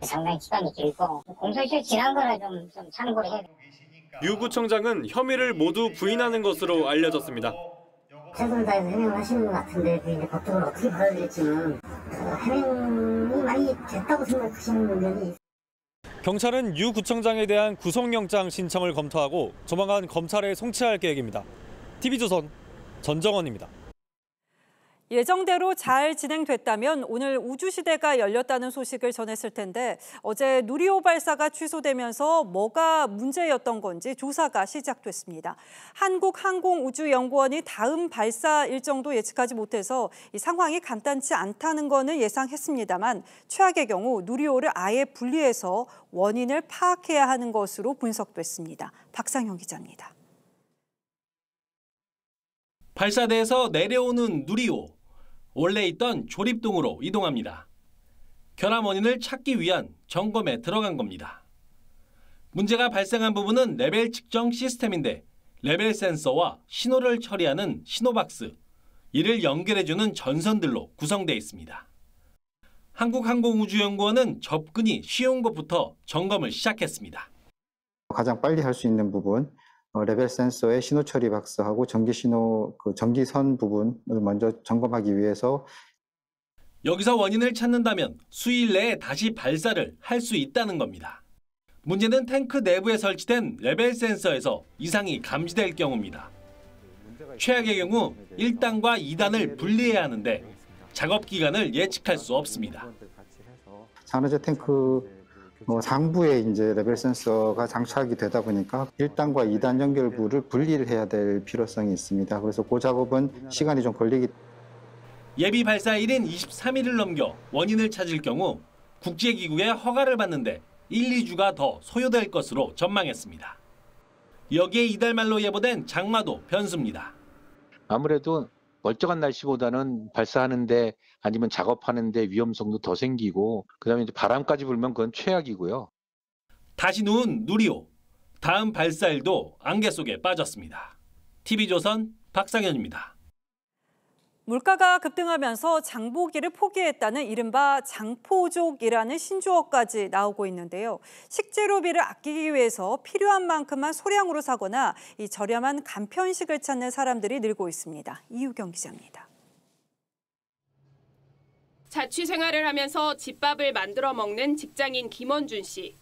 상당히 기간이 길고 공소시효 지난 거를 좀 참고를 해야 돼요. 유 구청장은 혐의를 모두 부인하는 것으로 알려졌습니다. 최선을 다해서 해명을 하시는 것 같은데 이제 법적으로 어떻게 받아들일지는 해명이 많이 됐다고 생각하시는 면이 있습니다. 경찰은 유 구청장에 대한 구속영장 신청을 검토하고 조만간 검찰에 송치할 계획입니다. TV조선 전정원입니다. 예정대로 잘 진행됐다면 오늘 우주시대가 열렸다는 소식을 전했을 텐데 어제 누리호 발사가 취소되면서 뭐가 문제였던 건지 조사가 시작됐습니다. 한국항공우주연구원이 다음 발사 일정도 예측하지 못해서 이 상황이 간단치 않다는 거는 예상했습니다만 최악의 경우 누리호를 아예 분리해서 원인을 파악해야 하는 것으로 분석됐습니다. 박상영 기자입니다. 발사대에서 내려오는 누리호. 원래 있던 조립동으로 이동합니다. 결함 원인을 찾기 위한 점검에 들어간 겁니다. 문제가 발생한 부분은 레벨 측정 시스템인데 레벨 센서와 신호를 처리하는 신호박스, 이를 연결해주는 전선들로 구성되어 있습니다. 한국항공우주연구원은 접근이 쉬운 곳부터 점검을 시작했습니다. 가장 빨리 할 수 있는 부분, 레벨 센서의 신호 처리 박스하고 전기선 부분을 먼저 점검하기 위해서 여기서 원인을 찾는다면 수일 내에 다시 발사를 할 수 있다는 겁니다. 문제는 탱크 내부에 설치된 레벨 센서에서 이상이 감지될 경우입니다. 최악의 경우 1단과 2단을 분리해야 하는데 작업 기간을 예측할 수 없습니다. 산화제 탱크 상부에 이제 레벨 센서가 장착이 되다 보니까 1단과 2단 연결부를 분리를 해야 될 필요성이 있습니다. 그래서 그 작업은 시간이 좀 걸리기. 예비 발사일인 23일을 넘겨 원인을 찾을 경우 국제기구의 허가를 받는데 1, 2주가 더 소요될 것으로 전망했습니다. 여기에 이달 말로 예보된 장마도 변수입니다. 아무래도 멀쩡한 날씨보다는 발사하는데 아니면 작업하는데 위험성도 더 생기고 그다음에 이제 바람까지 불면 그건 최악이고요. 다시 누운 누리호. 다음 발사일도 안개 속에 빠졌습니다. TV조선 박상현입니다. 물가가 급등하면서 장보기를 포기했다는 이른바 장포족이라는 신조어까지 나오고 있는데요. 식재료비를 아끼기 위해서 필요한 만큼만 소량으로 사거나 이 저렴한 간편식을 찾는 사람들이 늘고 있습니다. 이유경 기자입니다. 자취생활을 하면서 집밥을 만들어 먹는 직장인 김원준 씨.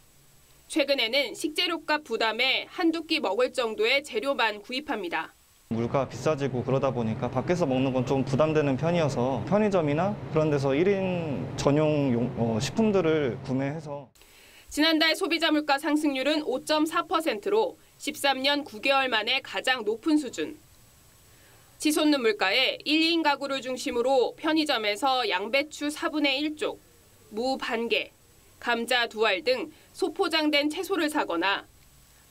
최근에는 식재료값 부담에 한두 끼 먹을 정도의 재료만 구입합니다. 물가가 비싸지고 그러다 보니까 밖에서 먹는 건 좀 부담되는 편이어서 편의점이나 그런 데서 1인 전용 식품들을 구매해서. 지난달 소비자 물가 상승률은 5.4%로 13년 9개월 만에 가장 높은 수준. 치솟는 물가에 1인 가구를 중심으로 편의점에서 양배추 4분의 1쪽, 무 반개, 감자 2알 등 소포장된 채소를 사거나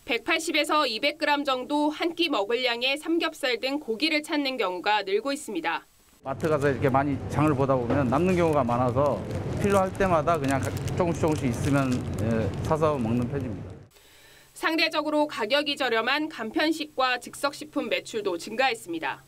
180에서 200g 정도 한 끼 먹을 양의 삼겹살 등 고기를 찾는 경우가 늘고 있습니다. 마트 가서 이렇게 많이 장을 보다 보면 남는 경우가 많아서 필요할 때마다 그냥 조금씩 있으면 사서 먹는 편입니다. 상대적으로 가격이 저렴한 간편식과 즉석식품 매출도 증가했습니다.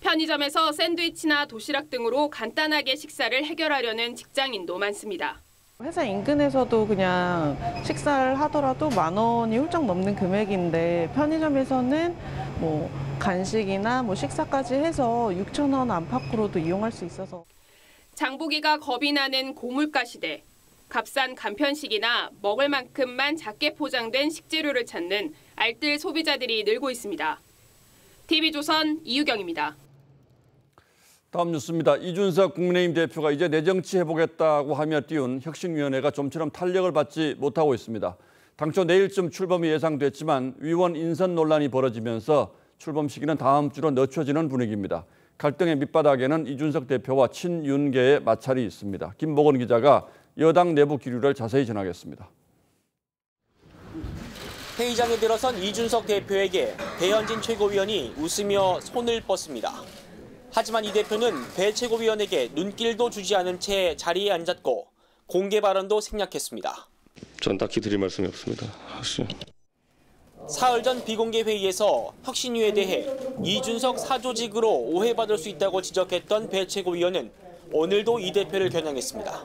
편의점에서 샌드위치나 도시락 등으로 간단하게 식사를 해결하려는 직장인도 많습니다. 회사 인근에서도 그냥 식사를 하더라도 10,000원이 훌쩍 넘는 금액인데 편의점에서는 뭐 간식이나 뭐 식사까지 해서 6,000원 안팎으로도 이용할 수 있어서. 장보기가 겁이 나는 고물가 시대. 값싼 간편식이나 먹을 만큼만 작게 포장된 식재료를 찾는 알뜰 소비자들이 늘고 있습니다. TV조선 이유경입니다. 다음 뉴스입니다. 이준석 국민의힘 대표가 이제 내정치 해보겠다고 하며 띄운 혁신위원회가 좀처럼 탄력을 받지 못하고 있습니다. 당초 내일쯤 출범이 예상됐지만 위원 인선 논란이 벌어지면서 출범 시기는 다음 주로 늦춰지는 분위기입니다. 갈등의 밑바닥에는 이준석 대표와 친윤계의 마찰이 있습니다. 김보건 기자가 여당 내부 기류를 자세히 전하겠습니다. 회의장에 들어선 이준석 대표에게 배현진 최고위원이 웃으며 손을 뻗습니다. 하지만 이 대표는 배 최고위원에게 눈길도 주지 않은 채 자리에 앉았고 공개 발언도 생략했습니다. 전 딱히 드릴 말씀이 없습니다. 사흘 전 비공개 회의에서 혁신위에 대해 이준석 사조직으로 오해받을 수 있다고 지적했던 배 최고위원은 오늘도 이 대표를 겨냥했습니다.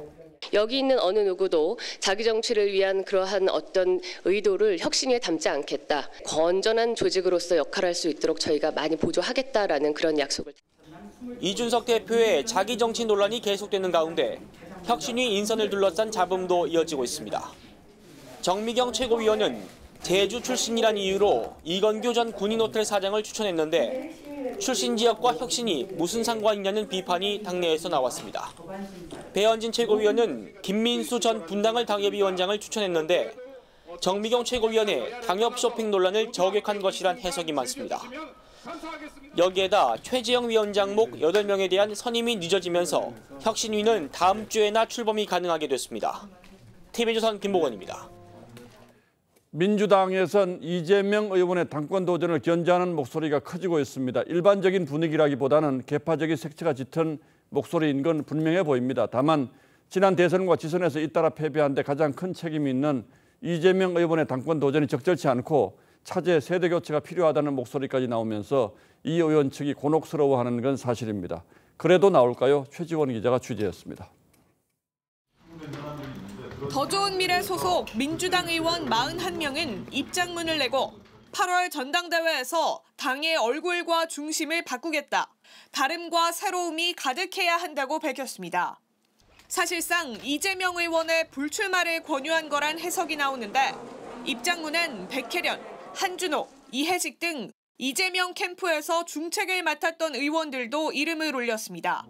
여기 있는 어느 누구도 자기 정치를 위한 그러한 어떤 의도를 혁신위에 담지 않겠다. 건전한 조직으로서 역할할 수 있도록 저희가 많이 보조하겠다라는 그런 약속을. 이준석 대표의 자기 정치 논란이 계속되는 가운데 혁신위 인선을 둘러싼 잡음도 이어지고 있습니다. 정미경 최고위원은 제주 출신이란 이유로 이건규 전 군인호텔 사장을 추천했는데 출신 지역과 혁신이 무슨 상관이냐는 비판이 당내에서 나왔습니다. 배현진 최고위원은 김민수 전 분당을 당협위원장을 추천했는데 정미경 최고위원의 당협 쇼핑 논란을 저격한 것이란 해석이 많습니다. 여기에다 최재형 위원장 목 8명에 대한 선임이 늦어지면서 혁신위는 다음 주에나 출범이 가능하게 됐습니다. TV조선 김보건입니다. 민주당에선 이재명 의원의 당권 도전을 견제하는 목소리가 커지고 있습니다. 일반적인 분위기라기보다는 개파적인 색채가 짙은 목소리인 건 분명해 보입니다. 다만 지난 대선과 지선에서 잇따라 패배한 데 가장 큰 책임이 있는 이재명 의원의 당권 도전이 적절치 않고 차제 세대 교체가 필요하다는 목소리까지 나오면서 이 의원 측이 곤혹스러워하는 건 사실입니다. 그래도 나올까요? 최지원 기자가 취재했습니다. 더 좋은 미래 소속 민주당 의원 41명은 입장문을 내고 8월 전당대회에서 당의 얼굴과 중심을 바꾸겠다. 다름과 새로움이 가득해야 한다고 밝혔습니다. 사실상 이재명 의원의 불출마를 권유한 거란 해석이 나오는데 입장문엔 백혜련, 한준호, 이해식 등 이재명 캠프에서 중책을 맡았던 의원들도 이름을 올렸습니다.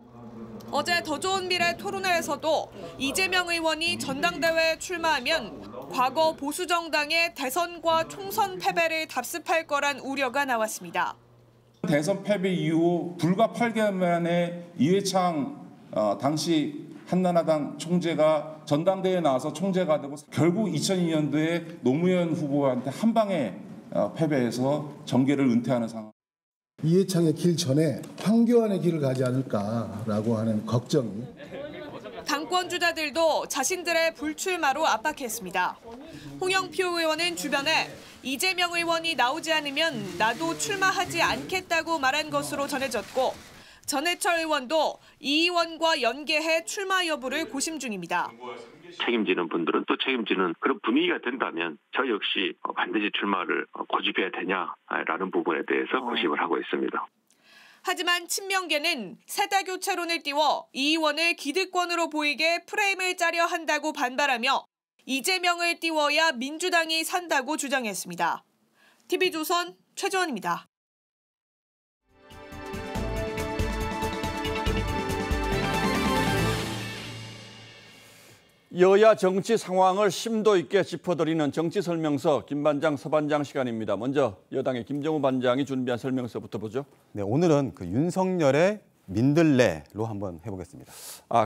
어제 더 좋은 미래 토론회에서도 이재명 의원이 전당대회에 출마하면 과거 보수정당의 대선과 총선 패배를 답습할 거란 우려가 나왔습니다. 대선 패배 이후 불과 8개월 만에 이회창 당시 한나라당 총재가 전당대회에 나와서 총재가 되고 결국 2002년도에 노무현 후보한테 한 방에 패배해서 정계를 은퇴하는 상황. 이해창의 길 전에 황교안의 길을 가지 않을까라고 하는 걱정이. 당권 주자들도 자신들의 불출마로 압박했습니다. 홍영표 의원은 주변에 이재명 의원이 나오지 않으면 나도 출마하지 않겠다고 말한 것으로 전해졌고 전해철 의원도 이 의원과 연계해 출마 여부를 고심 중입니다. 책임지는 분들은 또 책임지는 그런 분위기가 된다면 저 역시 반드시 출마를 고집해야 되냐라는 부분에 대해서 고심을 하고 있습니다. 하지만 친명계는 세대 교체론을 띄워 이 의원을 기득권으로 보이게 프레임을 짜려 한다고 반발하며 이재명을 띄워야 민주당이 산다고 주장했습니다. TV조선 최재원입니다. 여야 정치 상황을 심도 있게 짚어드리는 정치 설명서 김반장 서반장 시간입니다. 먼저 여당의 김정우 반장이 준비한 설명서부터 보죠. 네, 오늘은 그 윤석열의 민들레로 한번 해보겠습니다.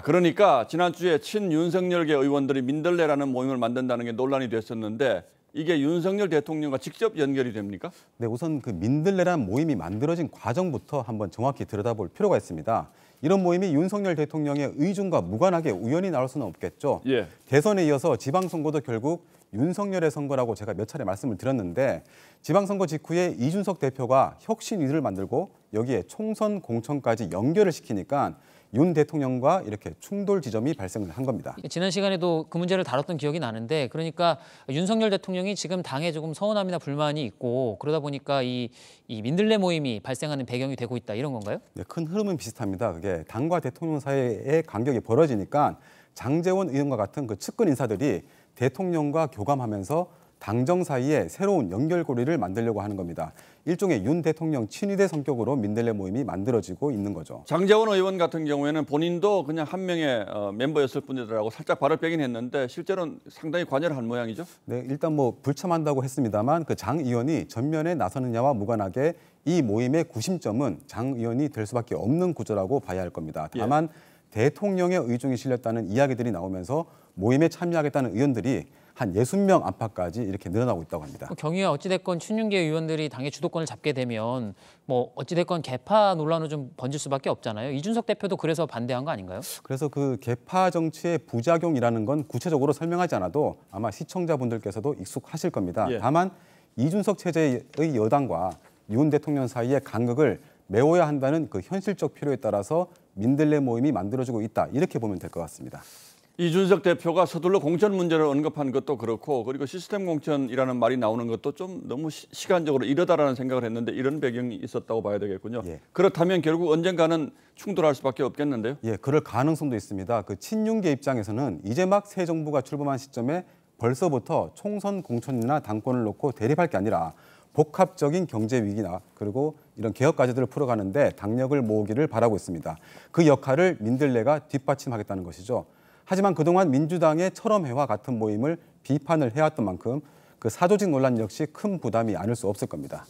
그러니까 지난주에 친윤석열계 의원들이 민들레라는 모임을 만든다는 게 논란이 됐었는데 이게 윤석열 대통령과 직접 연결이 됩니까? 네, 우선 그 민들레라는 모임이 만들어진 과정부터 한번 정확히 들여다볼 필요가 있습니다. 이런 모임이 윤석열 대통령의 의중과 무관하게 우연히 나올 수는 없겠죠. 예. 대선에 이어서 지방선거도 결국 윤석열의 선거라고 제가 몇 차례 말씀을 드렸는데 지방선거 직후에 이준석 대표가 혁신위를 만들고 여기에 총선 공천까지 연결을 시키니까 윤 대통령과 이렇게 충돌 지점이 발생을 한 겁니다. 지난 시간에도 그 문제를 다뤘던 기억이 나는데 그러니까 윤석열 대통령이 지금 당에 조금 서운함이나 불만이 있고 그러다 보니까 이 민들레 모임이 발생하는 배경이 되고 있다 이런 건가요? 네, 큰 흐름은 비슷합니다. 그게 당과 대통령 사이의 간격이 벌어지니까 장제원 의원과 같은 그 측근 인사들이 대통령과 교감하면서 당정 사이에 새로운 연결고리를 만들려고 하는 겁니다. 일종의 윤 대통령 친위대 성격으로 민들레 모임이 만들어지고 있는 거죠. 장제원 의원 같은 경우에는 본인도 그냥 한 명의 멤버였을 뿐이더라고 살짝 발을 빼긴 했는데 실제로는 상당히 관여를 한 모양이죠. 네, 일단 뭐 불참한다고 했습니다만 그 장 의원이 전면에 나서느냐와 무관하게 이 모임의 구심점은 장 의원이 될 수밖에 없는 구조라고 봐야 할 겁니다. 다만 대통령의 의중이 실렸다는 이야기들이 나오면서 모임에 참여하겠다는 의원들이 한 60명 안팎까지 이렇게 늘어나고 있다고 합니다. 경위가 어찌됐건 친윤계 의원들이 당의 주도권을 잡게 되면 뭐 어찌됐건 개파 논란으로 좀 번질 수밖에 없잖아요. 이준석 대표도 그래서 반대한 거 아닌가요? 그래서 그 개파 정치의 부작용이라는 건 구체적으로 설명하지 않아도 아마 시청자분들께서도 익숙하실 겁니다. 다만 이준석 체제의 여당과 윤 대통령 사이의 간극을 메워야 한다는 그 현실적 필요에 따라서 민들레 모임이 만들어지고 있다. 이렇게 보면 될 것 같습니다. 이준석 대표가 서둘러 공천 문제를 언급한 것도 그렇고 그리고 시스템 공천이라는 말이 나오는 것도 좀 너무 시간적으로 이르다라는 생각을 했는데 이런 배경이 있었다고 봐야 되겠군요. 예. 그렇다면 결국 언젠가는 충돌할 수밖에 없겠는데요. 예, 그럴 가능성도 있습니다. 그 친윤계 입장에서는 이제 막 새 정부가 출범한 시점에 벌써부터 총선 공천이나 당권을 놓고 대립할 게 아니라 복합적인 경제 위기나 그리고 이런 개혁 과제들을 풀어가는데 당력을 모으기를 바라고 있습니다. 그 역할을 민들레가 뒷받침하겠다는 것이죠. 하지만 그동안 민주당의 철험회와 같은 모임을 비판을 해왔던 만큼 그 사조직 논란 역시 큰 부담이 아닐 수 없을 겁니다.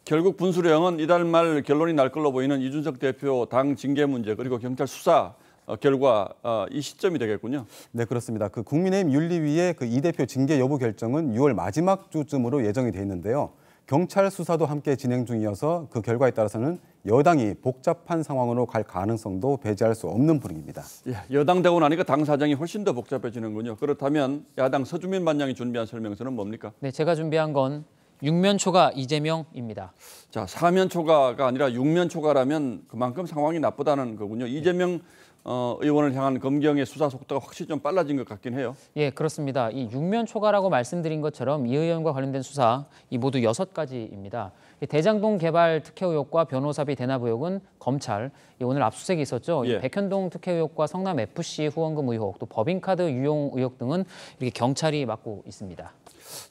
결국 분수령은 이달 말 결론이 날 걸로 보이는 이준석 대표 당 징계 문제 그리고 경찰 수사 결과 이 시점이 되겠군요. 네, 그렇습니다. 그 국민의힘 윤리위의 그 이 대표 징계 여부 결정은 6월 마지막 주쯤으로 예정이 돼 있는데요. 경찰 수사도 함께 진행 중이어서 그 결과에 따라서는 여당이 복잡한 상황으로 갈 가능성도 배제할 수 없는 분위기입니다. 예, 여당 되고 나니까 당 사정이 훨씬 더 복잡해지는군요. 그렇다면 야당 서주민 반장이 준비한 설명서는 뭡니까? 네, 제가 준비한 건 육면초가 이재명입니다. 자, 사면초가가 아니라 육면초가라면 그만큼 상황이 나쁘다는 거군요. 이재명 의원을 향한 검경의 수사 속도가 확실히 좀 빨라진 것 같긴 해요. 예, 그렇습니다. 이 육면초가라고 말씀드린 것처럼 이 의원과 관련된 수사 이 모두 6가지입니다. 대장동 개발 특혜 의혹과 변호사비 대납 의혹은 검찰, 오늘 압수수색이 있었죠. 예. 백현동 특혜 의혹과 성남 FC 후원금 의혹, 또 법인카드 유용 의혹 등은 이렇게 경찰이 맡고 있습니다.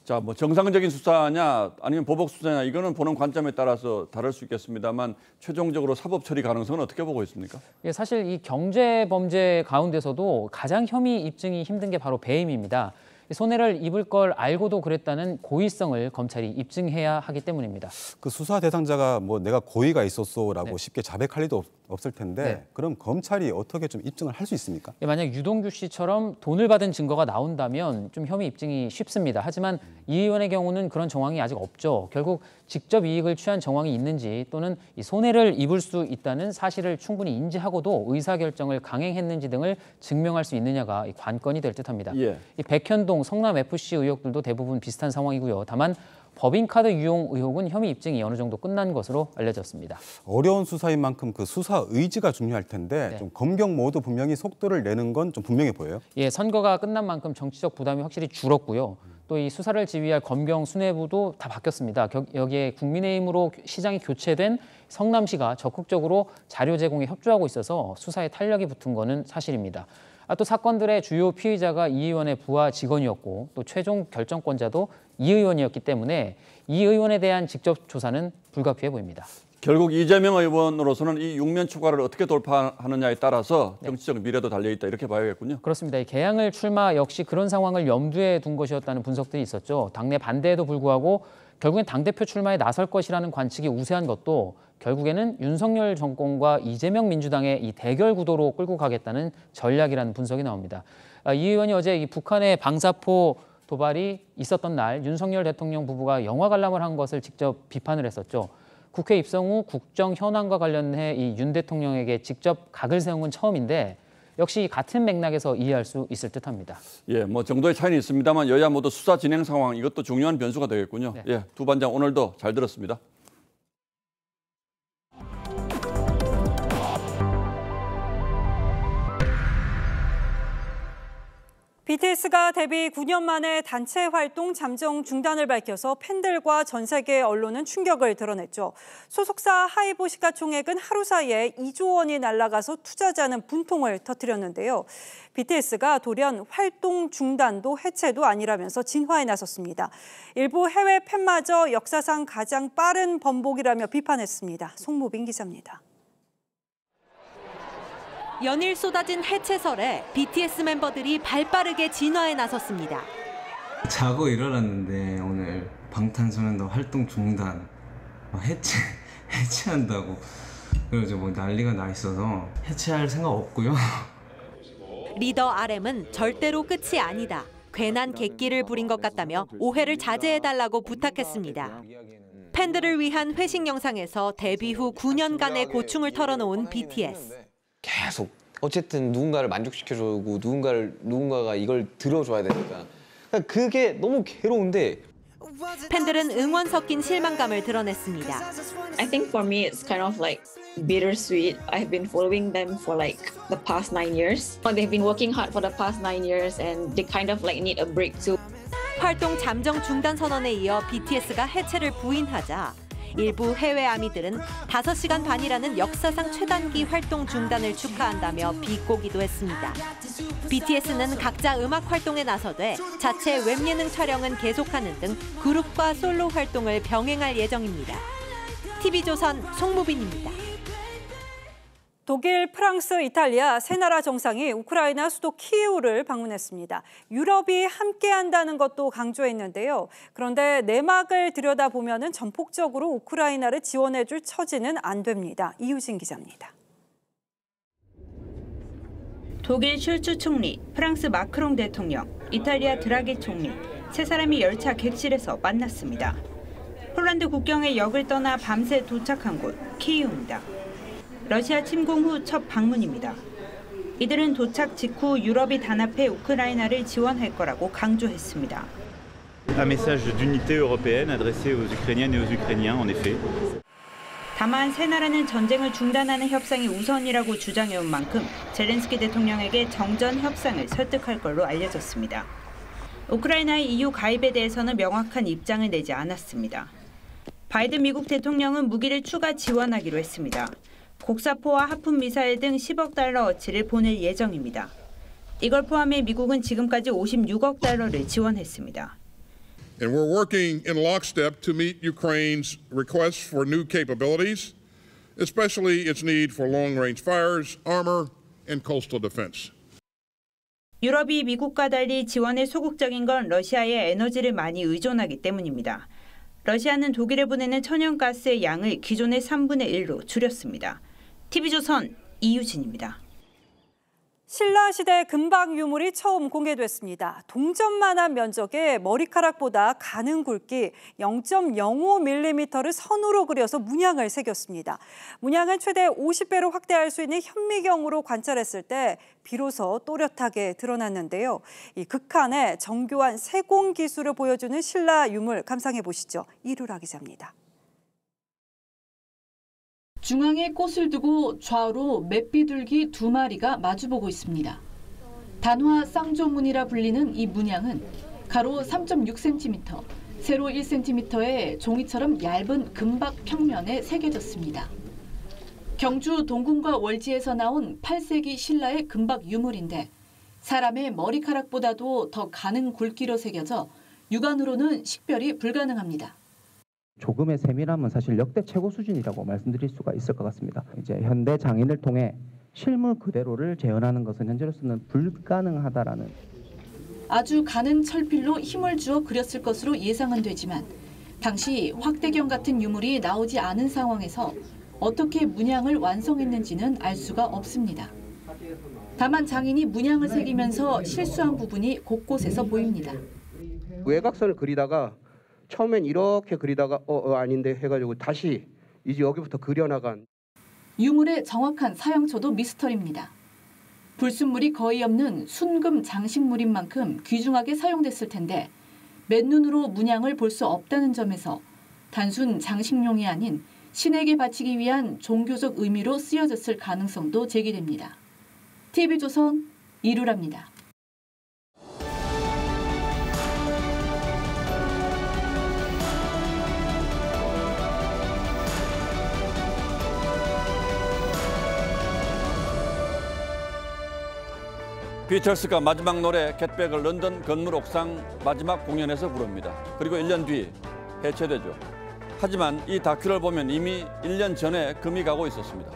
자, 뭐 정상적인 수사냐 아니면 보복 수사냐 이거는 보는 관점에 따라서 다를 수 있겠습니다만 최종적으로 사법 처리 가능성은 어떻게 보고 있습니까? 예, 사실 이 경제 범죄 가운데서도 가장 혐의 입증이 힘든 게 바로 배임입니다. 손해를 입을 걸 알고도 그랬다는 고의성을 검찰이 입증해야 하기 때문입니다. 그 수사 대상자가 뭐 내가 고의가 있었소라고 네. 쉽게 자백할 리도 없을 텐데 네. 그럼 검찰이 어떻게 좀 입증을 할 수 있습니까? 예, 만약 유동규 씨처럼 돈을 받은 증거가 나온다면 좀 혐의 입증이 쉽습니다. 하지만 이 의원의 경우는 그런 정황이 아직 없죠. 결국 직접 이익을 취한 정황이 있는지 또는 이 손해를 입을 수 있다는 사실을 충분히 인지하고도 의사결정을 강행했는지 등을 증명할 수 있느냐가 관건이 될 듯합니다. 예. 이 백현동, 성남 FC 의혹들도 대부분 비슷한 상황이고요. 다만 법인카드 유용 의혹은 혐의 입증이 어느 정도 끝난 것으로 알려졌습니다. 어려운 수사인 만큼 그 수사 의지가 중요할 텐데 네. 좀 검경 모두 분명히 속도를 내는 건 좀 분명해 보여요. 예, 선거가 끝난 만큼 정치적 부담이 확실히 줄었고요. 또 이 수사를 지휘할 검경 수뇌부도 다 바뀌었습니다. 여기에 국민의힘으로 시장이 교체된 성남시가 적극적으로 자료 제공에 협조하고 있어서 수사에 탄력이 붙은 거는 사실입니다. 또 사건들의 주요 피의자가 이 의원의 부하 직원이었고 또 최종 결정권자도 이 의원이었기 때문에 이 의원에 대한 직접 조사는 불가피해 보입니다. 결국 이재명 의원으로서는 이 육면 초과를 어떻게 돌파하느냐에 따라서 정치적 미래도 달려있다 이렇게 봐야겠군요. 그렇습니다. 이 개항을 출마 역시 그런 상황을 염두에 둔 것이었다는 분석들이 있었죠. 당내 반대에도 불구하고 결국엔 당대표 출마에 나설 것이라는 관측이 우세한 것도 결국에는 윤석열 정권과 이재명 민주당의 이 대결 구도로 끌고 가겠다는 전략이라는 분석이 나옵니다. 이 의원이 어제 이 북한의 방사포 도발이 있었던 날 윤석열 대통령 부부가 영화 관람을 한 것을 직접 비판을 했었죠. 국회 입성 후 국정 현안과 관련해 이 윤 대통령에게 직접 각을 세운 건 처음인데 역시 같은 맥락에서 이해할 수 있을 듯합니다. 예, 뭐 정도의 차이는 있습니다만 여야 모두 수사 진행 상황 이것도 중요한 변수가 되겠군요. 네. 예, 두 반장 오늘도 잘 들었습니다. BTS가 데뷔 9년 만에 단체 활동 잠정 중단을 밝혀서 팬들과 전 세계 언론은 충격을 드러냈죠. 소속사 하이보 시가총액은 하루 사이에 2조 원이 날아가서 투자자는 분통을 터뜨렸는데요. BTS가 돌연 활동 중단도 해체도 아니라면서 진화에 나섰습니다. 일부 해외 팬마저 역사상 가장 빠른 번복이라며 비판했습니다. 송무빈 기자입니다. 연일 쏟아진 해체설에 BTS 멤버들이 발빠르게 진화에 나섰습니다. 자고 일어났는데 오늘 방탄소년단 활동 중단, 해체한다고 그래서 뭐 난리가 나 있어서 해체할 생각 없고요. 리더 RM은 절대로 끝이 아니다. 괜한 객기를 부린 것 같다며 오해를 자제해달라고 부탁했습니다. 팬들을 위한 회식 영상에서 데뷔 후 9년간의 고충을 털어놓은 BTS. 계속 어쨌든 누군가를 만족시켜주고 누군가가 이걸 들어줘야 되니까 그게 너무 괴로운데 팬들은 응원 섞인 실망감을 드러냈습니다. I think for me it's kind of like bittersweet. I've been following them for like the past 9 years. They've been working hard for the past 9 years and they kind of like need a break too. 활동 잠정 중단 선언에 이어 BTS가 해체를 부인하자 일부 해외 아미들은 5시간 반이라는 역사상 최단기 활동 중단을 축하한다며 비꼬기도 했습니다. BTS는 각자 음악 활동에 나서되 자체 웹예능 촬영은 계속하는 등 그룹과 솔로 활동을 병행할 예정입니다. TV조선 송무빈입니다. 독일, 프랑스, 이탈리아 세 나라 정상이 우크라이나 수도 키이우를 방문했습니다. 유럽이 함께한다는 것도 강조했는데요. 그런데 내막을 들여다보면 전폭적으로 우크라이나를 지원해줄 처지는 안 됩니다. 이유진 기자입니다. 독일 슐츠 총리, 프랑스 마크롱 대통령, 이탈리아 드라기 총리, 세 사람이 열차 객실에서 만났습니다. 폴란드 국경의 역을 떠나 밤새 도착한 곳 키이우입니다. 러시아 침공 후 첫 방문입니다. 이들은 도착 직후 유럽이 단합해 우크라이나를 지원할 거라고 강조했습니다. Un message d'unité européenne adressé aux Ukrainiennes et aux Ukrainiens, en effet. 다만 세 나라는 전쟁을 중단하는 협상이 우선이라고 주장해온 만큼 젤렌스키 대통령에게 정전 협상을 설득할 걸로 알려졌습니다. 우크라이나의 EU 가입에 대해서는 명확한 입장을 내지 않았습니다. 바이든 미국 대통령은 무기를 추가 지원하기로 했습니다. 곡사포와 하품 미사일 등 10억 달러 어치를 보낼 예정입니다. 이걸 포함해 미국은 지금까지 56억 달러를 지원했습니다. And we're working in lockstep to meet Ukraine's requests for new capabilities, especially its need for long-range fires, armor, and coastal defense. 유럽이 미국과 달리 지원에 소극적인 건 러시아의 에너지를 많이 의존하기 때문입니다. 러시아는 독일에 보내는 천연가스의 양을 기존의 3분의 1로 줄였습니다. TV조선 이유진입니다. 신라시대 금박 유물이 처음 공개됐습니다. 동전만한 면적의 머리카락보다 가는 굵기 0.05mm를 선으로 그려서 문양을 새겼습니다. 문양은 최대 50배로 확대할 수 있는 현미경으로 관찰했을 때 비로소 또렷하게 드러났는데요. 이 극한의 정교한 세공 기술을 보여주는 신라 유물 감상해 보시죠. 이루라 기자입니다. 중앙에 꽃을 두고 좌우로 맷비둘기 2마리가 마주보고 있습니다. 단화 쌍조문이라 불리는 이 문양은 가로 3.6cm, 세로 1cm의 종이처럼 얇은 금박 평면에 새겨졌습니다. 경주 동궁과 월지에서 나온 8세기 신라의 금박 유물인데 사람의 머리카락보다도 더 가는 굵기로 새겨져 육안으로는 식별이 불가능합니다. 조금의 세밀함은 사실 역대 최고 수준이라고 말씀드릴 수가 있을 것 같습니다. 이제 현대 장인을 통해 실물 그대로를 재현하는 것은 현재로서는 불가능하다라는. 아주 가는 철필로 힘을 주어 그렸을 것으로 예상은 되지만 당시 확대경 같은 유물이 나오지 않은 상황에서 어떻게 문양을 완성했는지는 알 수가 없습니다. 다만 장인이 문양을 새기면서 실수한 부분이 곳곳에서 보입니다. 외곽선을 그리다가 처음엔 이렇게 그리다가 아닌데 해가지고 다시 이제 여기부터 그려나간. 유물의 정확한 사용처도 미스터리입니다. 불순물이 거의 없는 순금 장식물인 만큼 귀중하게 사용됐을 텐데 맨눈으로 문양을 볼 수 없다는 점에서 단순 장식용이 아닌 신에게 바치기 위한 종교적 의미로 쓰여졌을 가능성도 제기됩니다. TV조선 이루라입니다. 비틀스가 마지막 노래 겟백을 런던 건물 옥상 마지막 공연에서 부릅니다. 그리고 1년 뒤 해체되죠. 하지만 이 다큐를 보면 이미 1년 전에 금이 가고 있었습니다.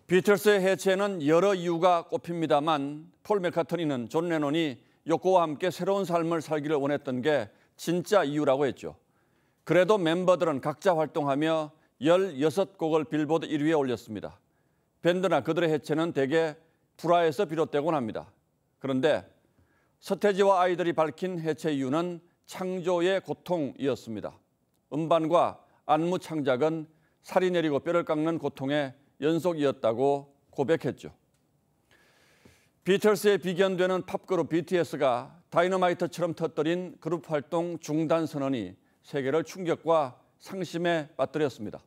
비틀스의 해체에는 여러 이유가 꼽힙니다만 폴 맥카트니는 존 레논이 요코와 함께 새로운 삶을 살기를 원했던 게 진짜 이유라고 했죠. 그래도 멤버들은 각자 활동하며 16곡을 빌보드 1위에 올렸습니다. 밴드나 그들의 해체는 대개 불화에서 비롯되곤 합니다. 그런데 서태지와 아이들이 밝힌 해체 이유는 창조의 고통이었습니다. 음반과 안무 창작은 살이 내리고 뼈를 깎는 고통의 연속이었다고 고백했죠. 비틀스에 비견되는 팝그룹 BTS가 다이너마이트처럼 터뜨린 그룹 활동 중단 선언이 세계를 충격과 상심에 빠뜨렸습니다.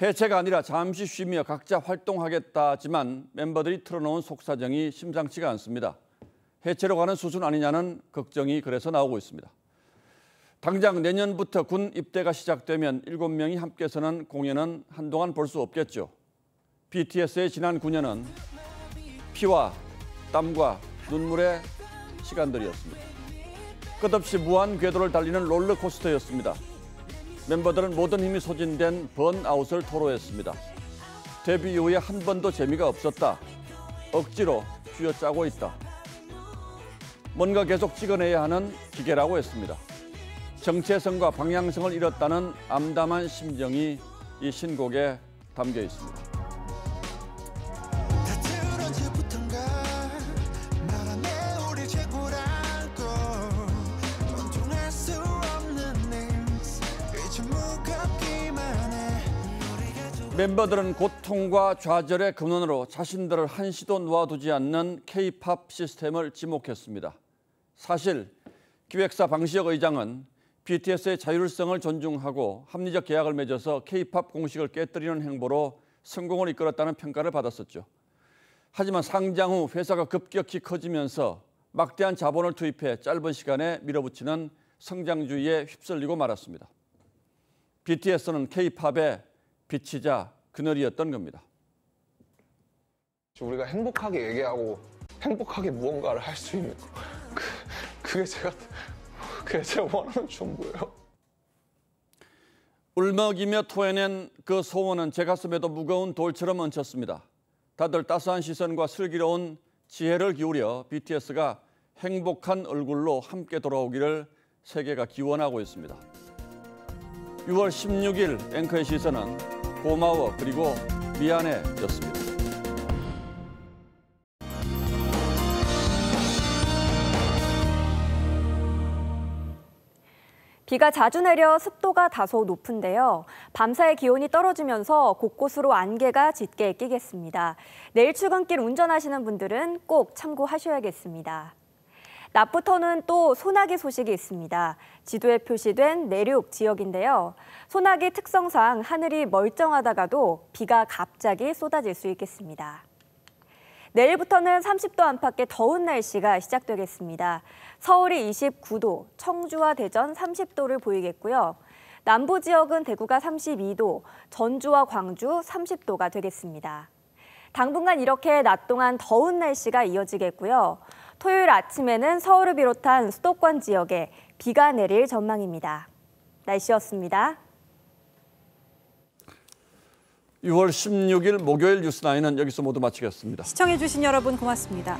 해체가 아니라 잠시 쉬며 각자 활동하겠다지만 멤버들이 털어놓은 속사정이 심상치가 않습니다. 해체로 가는 수순 아니냐는 걱정이 그래서 나오고 있습니다. 당장 내년부터 군 입대가 시작되면 7명이 함께 서는 공연은 한동안 볼 수 없겠죠. BTS의 지난 9년은 피와 땀과 눈물의 시간들이었습니다. 끝없이 무한 궤도를 달리는 롤러코스터였습니다. 멤버들은 모든 힘이 소진된 번아웃을 토로했습니다. 데뷔 이후에 한 번도 재미가 없었다. 억지로 쥐어짜고 있다. 뭔가 계속 찍어내야 하는 기계라고 했습니다. 정체성과 방향성을 잃었다는 암담한 심정이 이 신곡에 담겨 있습니다. 멤버들은 고통과 좌절의 근원으로 자신들을 한시도 놓아두지 않는 K-팝 시스템을 지목했습니다. 사실 기획사 방시혁 의장은 BTS의 자율성을 존중하고 합리적 계약을 맺어서 K-팝 공식을 깨뜨리는 행보로 성공을 이끌었다는 평가를 받았었죠. 하지만 상장 후 회사가 급격히 커지면서 막대한 자본을 투입해 짧은 시간에 밀어붙이는 성장주의에 휩쓸리고 말았습니다. BTS는 K-팝의 빛이자 그늘이었던 겁니다. 우리가 행복하게 얘기하고 행복하게 무언가를 할 수 있는 거. 그게 제가 원하는 전부예요. 울먹이며 토해낸 그 소원은 제 가슴에도 무거운 돌처럼 얹혔습니다. 다들 따스한 시선과 슬기로운 지혜를 기울여 BTS가 행복한 얼굴로 함께 돌아오기를 세계가 기원하고 있습니다. 6월 16일 앵커의 시선은 고마워 그리고 미안해였습니다. 비가 자주 내려 습도가 다소 높은데요. 밤사이 기온이 떨어지면서 곳곳으로 안개가 짙게 끼겠습니다. 내일 출근길 운전하시는 분들은 꼭 참고하셔야겠습니다. 낮부터는 또 소나기 소식이 있습니다. 지도에 표시된 내륙 지역인데요. 소나기 특성상 하늘이 멀쩡하다가도 비가 갑자기 쏟아질 수 있겠습니다. 내일부터는 30도 안팎의 더운 날씨가 시작되겠습니다. 서울이 29도, 청주와 대전 30도를 보이겠고요. 남부 지역은 대구가 32도, 전주와 광주 30도가 되겠습니다. 당분간 이렇게 낮 동안 더운 날씨가 이어지겠고요. 토요일 아침에는 서울을 비롯한 수도권 지역에 비가 내릴 전망입니다. 날씨였습니다. 6월 16일 목요일 뉴스9는 여기서 모두 마치겠습니다. 시청해주신 여러분 고맙습니다.